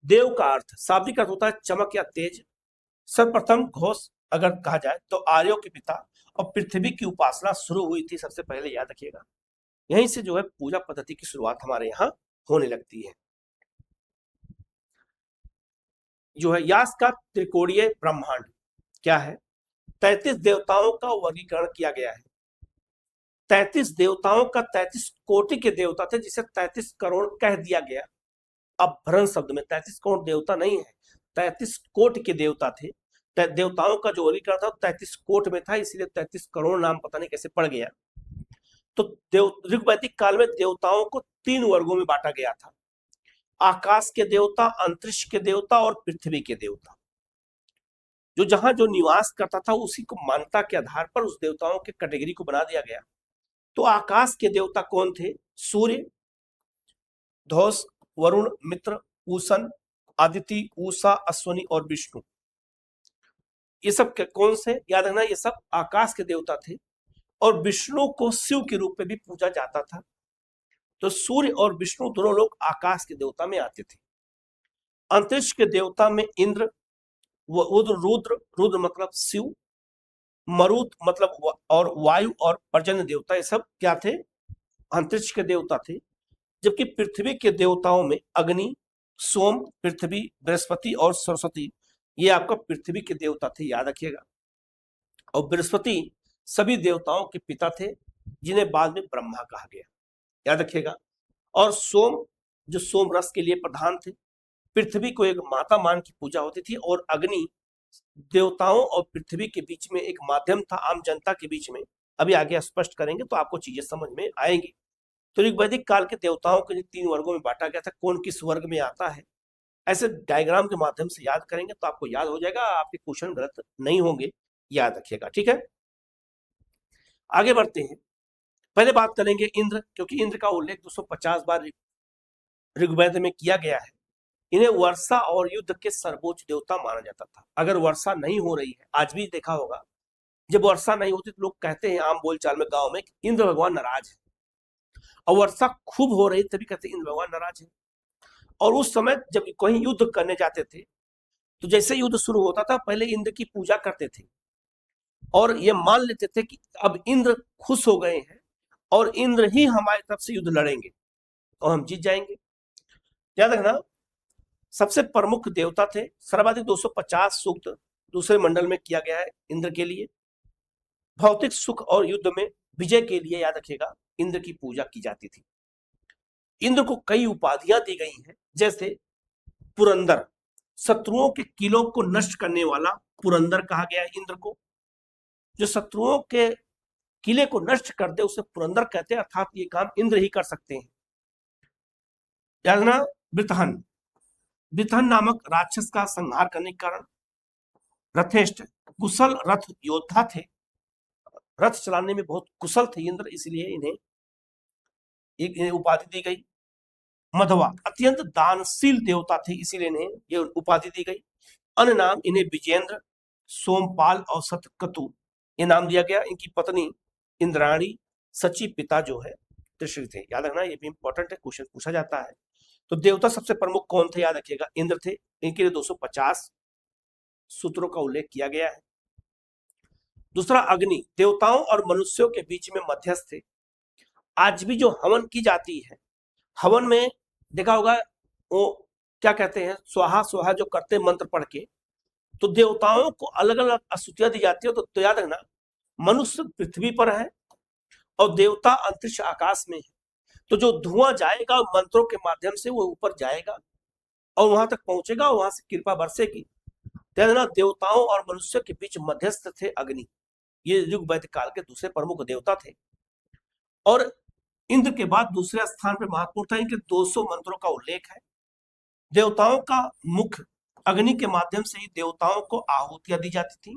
देव का अर्थ, शाब्दिक अर्थ होता है चमक या तेज। सर्वप्रथम घोष अगर कहा जाए तो आर्यों के पिता और पृथ्वी की उपासना शुरू हुई थी सबसे पहले, याद रखिएगा। यहीं से जो है पूजा पद्धति की शुरुआत हमारे यहाँ होने लगती है। जो है यास का त्रिकोणीय ब्रह्मांड क्या है? 33 देवताओं का वर्गीकरण किया गया है। 33 देवताओं का 33 कोटि के देवता थे, जिसे 33 करोड़ कह दिया गया। अब भ्रम शब्द में 33 करोड़ देवता नहीं है, 33 कोटि के देवता थे। देवताओं का जो वर्गीकरण था 33 कोट में था, इसलिए 33 करोड़ नाम पता नहीं कैसे पड़ गया। तो ऋग्वैदिक काल में देवताओं को 3 वर्गों में बांटा गया था। आकाश के देवता, अंतरिक्ष के देवता और पृथ्वी के देवता। जो जहां जो निवास करता था उसी को मान्यता के आधार पर उस देवताओं के कैटेगरी को बना दिया गया। तो आकाश के देवता कौन थे? सूर्य, धौस, वरुण, मित्र, पूषण, आदिति, उषा, अश्वनी और विष्णु। ये सब कौन से? याद रखना, ये सब आकाश के देवता थे। और विष्णु को शिव के रूप में भी पूजा जाता था। तो सूर्य और विष्णु दोनों लोग आकाश के देवता में आते थे। अंतरिक्ष के देवता में इंद्र, रुद्र, रुद्र मतलब शिव, मरुत मतलब और वायु और पर्जन्य देवता, ये सब क्या थे? अंतरिक्ष के देवता थे। जबकि पृथ्वी के देवताओं में अग्नि, सोम, पृथ्वी, बृहस्पति और सरस्वती, ये आपका पृथ्वी के देवता थे, याद रखिएगा। और बृहस्पति सभी देवताओं के पिता थे, जिन्हें बाद में ब्रह्मा कहा गया, याद रखिएगा। और सोम जो सोम रस के लिए प्रधान थे। पृथ्वी को एक माता मान की पूजा होती थी। और अग्नि देवताओं और पृथ्वी के बीच में एक माध्यम था, आम जनता के बीच में। अभी आगे स्पष्ट करेंगे तो आपको चीजें समझ में आएंगी। तो ऋग्वैदिक काल के देवताओं को 3 वर्गों में बांटा गया था। कौन किस वर्ग में आता है, ऐसे डायग्राम के माध्यम से याद करेंगे तो आपको याद हो जाएगा, आपके क्वेश्चन गलत नहीं होंगे, याद रखिएगा, ठीक है। आगे बढ़ते हैं। पहले बात करेंगे इंद्र, क्योंकि इंद्र का उल्लेख 250 बार ऋग्वेद में किया गया है। इन्हें वर्षा और युद्ध के सर्वोच्च देवता माना जाता था। अगर वर्षा नहीं हो रही है, आज भी देखा होगा, जब वर्षा नहीं होती तो लोग कहते हैं आम बोलचाल में गांव में कि इंद्र भगवान नाराज है। और वर्षा खूब हो रही तभी कहते इंद्र भगवान नाराज है। और उस समय जब कहीं युद्ध करने जाते थे तो जैसे युद्ध शुरू होता था पहले इंद्र की पूजा करते थे और ये मान लेते थे कि अब इंद्र खुश हो गए हैं और इंद्र ही हमारी तरफ से युद्ध लड़ेंगे और हम जीत जाएंगे। याद रखना, सबसे प्रमुख देवता थे। सर्वाधिक 250 सूक्त दूसरे मंडल में किया गया है इंद्र के लिए। भौतिक सुख और युद्ध में विजय के लिए, याद रखिएगा, इंद्र की पूजा की जाती थी। इंद्र को कई उपाधियां दी गई हैं, जैसे पुरंदर, शत्रुओं के किलों को नष्ट करने वाला पुरंदर कहा गया है इंद्र को। जो शत्रुओं के किले को नष्ट कर दे उसे पुरंदर कहते हैं, अर्थात ये काम इंद्र ही कर सकते हैं। याद रखना, वृत्रहन, वृत्रहन नामक राक्षस का संहार करने के कारण रथेष्ट कुशल रथ योद्धा थे। रथ चलाने में बहुत कुशल थे इंद्र, इसलिए इन्हें एक उपाधि दी गई। मधवा, अत्यंत दानशील देवता थे, इसीलिए इन्हें ये उपाधि दी गई। अन्य नाम इन्हें विजेंद्र, सोमपाल और सतकतु ये नाम दिया गया। इनकी पत्नी इंद्राणी, सची पिता जो है त्रिश्री थे। याद रखना, ये भी इंपॉर्टेंट है, क्वेश्चन पूछा जाता है। तो देवता सबसे प्रमुख कौन थे? याद रखिएगा, इंद्र थे। इनके लिए 250 सूत्रों का उल्लेख किया गया है। दूसरा, अग्नि, देवताओं और मनुष्यों के बीच में मध्यस्थ थे। आज भी जो हवन की जाती है, हवन में देखा होगा वो क्या कहते हैं, स्वाहा स्वाहा जो करते मंत्र पढ़ के, तो देवताओं को अलग अलग स्तुतियां दी जाती है। तो याद रखना, मनुष्य पृथ्वी पर है और देवता अंतरिक्ष आकाश में है। तो जो धुआं जाएगा मंत्रों के माध्यम से वो ऊपर जाएगा और वहां तक पहुंचेगा और वहां से कृपा बरसेगी। देवताओं और मनुष्य के बीच मध्यस्थ थे अग्नि। ये ऋग्वैदिक काल के दूसरे प्रमुख देवता थे। और इंद्र के बाद दूसरे स्थान पर महत्वपूर्ण था, इनके 200 मंत्रों का उल्लेख है। देवताओं का मुख अग्नि के माध्यम से ही देवताओं को आहुतियां दी जाती थी।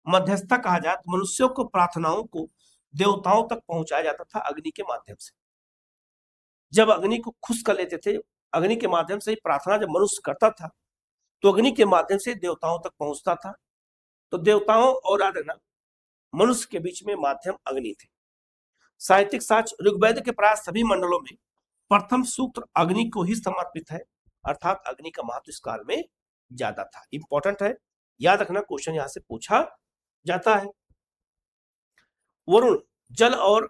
मध्यस्थता कहा जाए तो मनुष्यों को प्रार्थनाओं को देवताओं तक पहुंचाया जाता था अग्नि के माध्यम से। जब अग्नि को खुश कर लेते थे, अग्नि के माध्यम से ही प्रार्थना जब मनुष्य करता था तो अग्नि के माध्यम से देवताओं तक पहुंचता था। तो देवताओं और आराधना मनुष्य के बीच में माध्यम अग्नि थे। साहित्यिक साक्ष्य, ऋग्वेद के प्राय सभी मंडलों में प्रथम सूत्र अग्नि को ही समर्पित है, अर्थात अग्नि का महत्व इस काल में ज्यादा था। इंपॉर्टेंट है, याद रखना, क्वेश्चन यहां से पूछा जाता है। वरुण जल और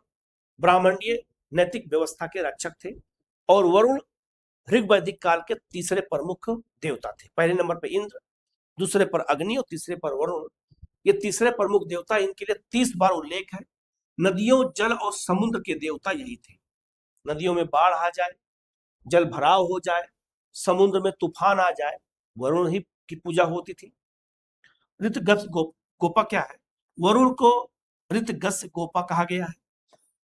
ब्राह्मणीय नैतिक व्यवस्था के रक्षक थे और वरुण ऋग्वैदिक काल के तीसरे प्रमुख देवता थे। पहले नंबर पर इंद्र, दूसरे पर अग्नि और तीसरे पर वरुण। ये तीसरे प्रमुख देवता, इनके लिए 30 बार उल्लेख है। नदियों, जल और समुद्र के देवता यही थे। नदियों में बाढ़ आ जाए, जल भराव हो जाए, समुद्र में तूफान आ जाए, वरुण ही की पूजा होती थी। ऋतगस गोपा क्या है? वरुण को ऋतगस गोपा कहा गया है।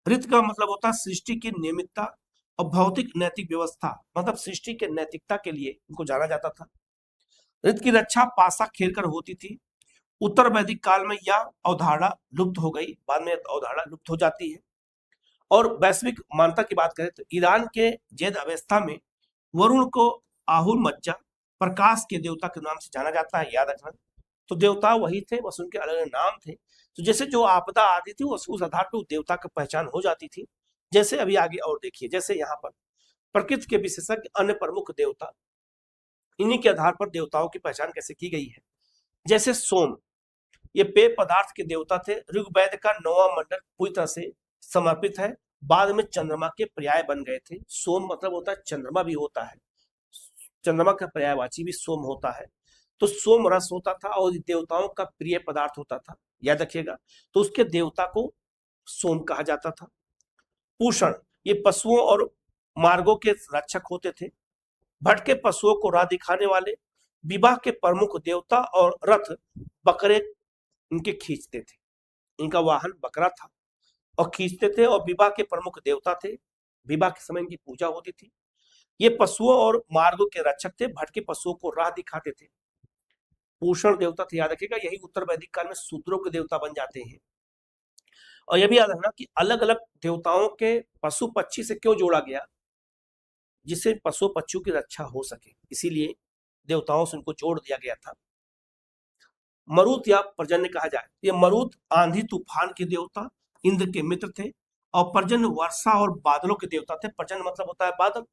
ऋत का मतलब होता है सृष्टि की नियमितता और भौतिक नैतिक व्यवस्था, मतलब सृष्टि के नैतिकता के लिए इनको जाना जाता था। ऋत की रक्षा पासा खेलकर होती थी। उत्तर वैदिक काल में यह अवधारणा लुप्त हो गई, बाद में अवधारणा लुप्त हो जाती है। और वैश्विक मान्यता की बात करें तो ईरान के जैद अवस्था में वरुण को आहुल मज्जा, प्रकाश के देवता के नाम से जाना जाता है, याद रखना। तो देवता वही थे, बस उनके अलग अलग नाम थे। तो जैसे जो आपदा आती थी उस आधार पर देवता की पहचान हो जाती थी। जैसे अभी आगे और देखिए, जैसे यहाँ पर प्रकृति के विशेषज्ञ अन्य प्रमुख देवता, इन्हीं के आधार पर देवताओं की पहचान कैसे की गई है। जैसे सोम, ये पेय पदार्थ के देवता थे। ऋग्वेद का 9वां मंडल पूरी तरह से समर्पित है। बाद में चंद्रमा के पर्याय बन गए थे। सोम मतलब होता है चंद्रमा भी होता है, चंद्रमा का पर्यायवाची भी सोम होता है। तो सोम रस होता था और देवताओं का प्रिय पदार्थ होता था, याद रखिएगा। तो उसके देवता को सोम कहा जाता था। पूषण, ये पशुओं और मार्गों के रक्षक होते थे। भटके पशुओं को राह दिखाने वाले, विवाह के प्रमुख देवता और रथ बकरे इनके खींचते थे। इनका वाहन बकरा था और खींचते थे, और विवाह के प्रमुख देवता थे। विवाह के समय इनकी पूजा होती थी। ये पशुओं और मार्गों के रक्षक थे, भटके पशुओं को राह दिखाते थे। पूषण देवता थे, याद रखिएगा। यही उत्तर वैदिक काल में शूद्रों के देवता बन जाते हैं। और यह भी याद रखना कि अलग अलग देवताओं के पशु पक्षी से क्यों जोड़ा गया, जिससे पशु पक्षियों की रक्षा हो सके, इसीलिए देवताओं से उनको जोड़ दिया गया था। मरुत या पर्जन्य कहा जाए, ये मरुत आंधी तूफान के देवता इंद्र के मित्र थे, और पर्जन्य वर्षा और बादलों के देवता थे। पर्जन्य मतलब होता है बादल।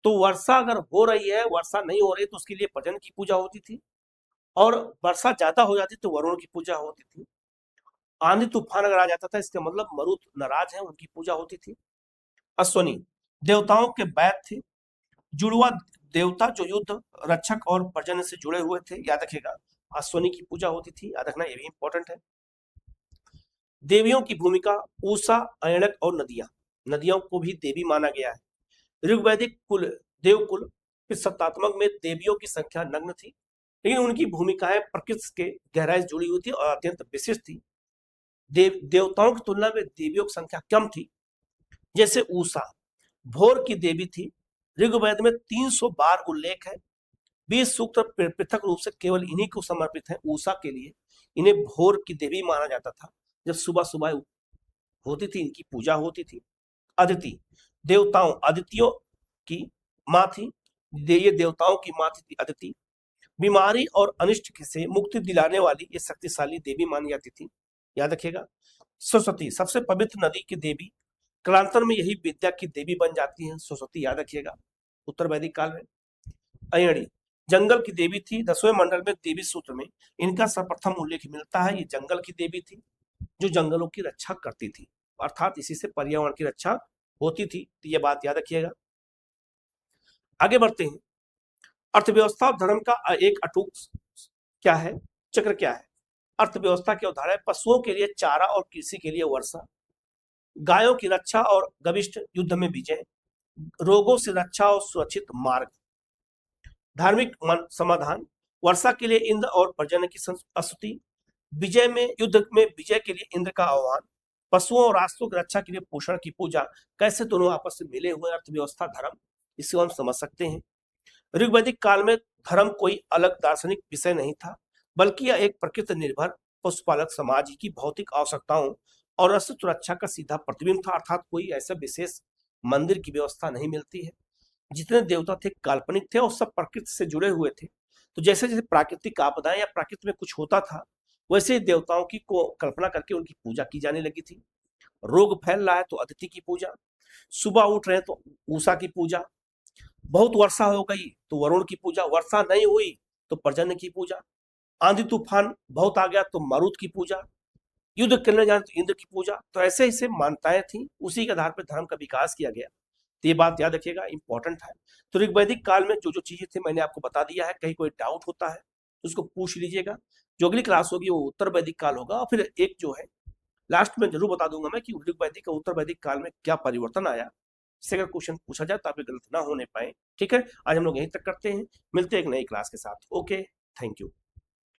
तो वर्षा अगर हो रही है, वर्षा नहीं हो रही, तो उसके लिए पर्जन्य की पूजा होती थी, और वर्षा ज्यादा हो जाती तो वरुण की पूजा होती थी। आंधी तूफान अगर आ जाता था, इसका मतलब मरुत नाराज है, उनकी पूजा होती थी। अश्वनी देवताओं के वैद्य थे, जुड़वा देवता जो युद्ध रक्षक और पर्जन्य से जुड़े हुए थे, याद रखिएगा। अश्वनी की पूजा होती थी, याद रखना, ये भी इंपॉर्टेंट है। देवियों की भूमिका, ऊषा, अयणक और नदियां, नदियों को भी देवी माना गया है। ऋग्वैदिक कुल देवकुल सत्तात्मक में देवियों की संख्या नग्न थी, लेकिन उनकी भूमिकाएं प्रकृति के गहराई से जुड़ी हुई थी और अत्यंत विशिष्ट थी। देवताओं की तुलना में देवियों की संख्या कम थी। जैसे ऊषा भोर की देवी थी। ऋग्वेद में 300 बार उल्लेख है। 20 सूक्त पृथक रूप से केवल इन्हीं को समर्पित है। ऊषा के लिए इन्हें भोर की देवी माना जाता था। जब सुबह सुबह होती थी, इनकी पूजा होती थी। अदिति देवताओं, अदितियों की माँ थी। ये देवताओं की माँ थी अदिति। बीमारी और अनिष्ट से मुक्ति दिलाने वाली ये शक्तिशाली देवी मानी जाती थी, याद रखिएगा। सरस्वती सबसे पवित्र नदी की देवी, कालांतर में यही विद्या की देवी बन जाती है सरस्वती, याद रखिएगा, उत्तर वैदिक काल में। अयणी जंगल की देवी थी। 10वें मंडल में देवी सूत्र में इनका सर्वप्रथम उल्लेख मिलता है। ये जंगल की देवी थी, जो जंगलों की रक्षा करती थी, अर्थात इसी से पर्यावरण की रक्षा होती थी। तो ये बात याद रखिएगा। आगे बढ़ते हैं। अर्थव्यवस्था और धर्म का एक अटूट क्या है, चक्र क्या है? अर्थव्यवस्था की अवधारणा है पशुओं के लिए चारा और कृषि के लिए वर्षा, गायों की रक्षा और गविष्ठ युद्ध में विजय, रोगों से रक्षा और सुरक्षित मार्ग। धार्मिक समाधान, वर्षा के लिए इंद्र और पर्जन्य की स्तुति, विजय में युद्ध में विजय के लिए इंद्र का आह्वान, पशुओं और राष्ट्रों की रक्षा के लिए पोषण की पूजा। कैसे दोनों आपस में मिले हुए अर्थव्यवस्था धर्म, इसको हम समझ सकते हैं। ऋग्वैदिक काल में धर्म कोई अलग दार्शनिक विषय नहीं था, बल्कि यह एक प्रकृति निर्भर पशुपालक समाज की भौतिक आवश्यकताओं और अस्तित्व रक्षा का सीधा प्रतिबिंब था। अर्थात कोई ऐसा विशेष मंदिर की व्यवस्था नहीं मिलती है। जितने देवता थे काल्पनिक थे और सब प्रकृति से जुड़े हुए थे। तो जैसे जैसे प्राकृतिक आपदाएं या प्रकृति में कुछ होता था, वैसे ही देवताओं की को कल्पना करके उनकी पूजा की जाने लगी थी। रोग फैल रहा है तो अदिति की पूजा, सुबह उठ रहे तो उषा की पूजा, बहुत वर्षा हो गई तो वरुण की पूजा, वर्षा नहीं हुई तो पर्जन्य की पूजा। आंधी तूफान बहुत आ गया तो मारुत की पूजा, युद्ध करने जाए तो इंद्र की पूजा। तो ऐसे ऐसे मान्यताएं थी, उसी के आधार पर धर्म का विकास किया गया। तो ये बात याद रखिएगा, इंपॉर्टेंट है। तो ऋग्वैदिक काल में जो जो चीजें थी मैंने आपको बता दिया है। कहीं कोई डाउट होता है तो उसको पूछ लीजिएगा। जो अगली क्लास होगी वो उत्तर वैदिक काल होगा, और फिर एक जो है लास्ट में जरूर बता दूंगा मैं कि ऋग्वैदिक और उत्तर वैदिक काल में क्या परिवर्तन आया। इससे अगर क्वेश्चन पूछा जाए तो आप गलत ना होने पाए। ठीक है, आज हम लोग यहीं तक करते हैं, मिलते हैं एक नई क्लास के साथ। Okay, thank you.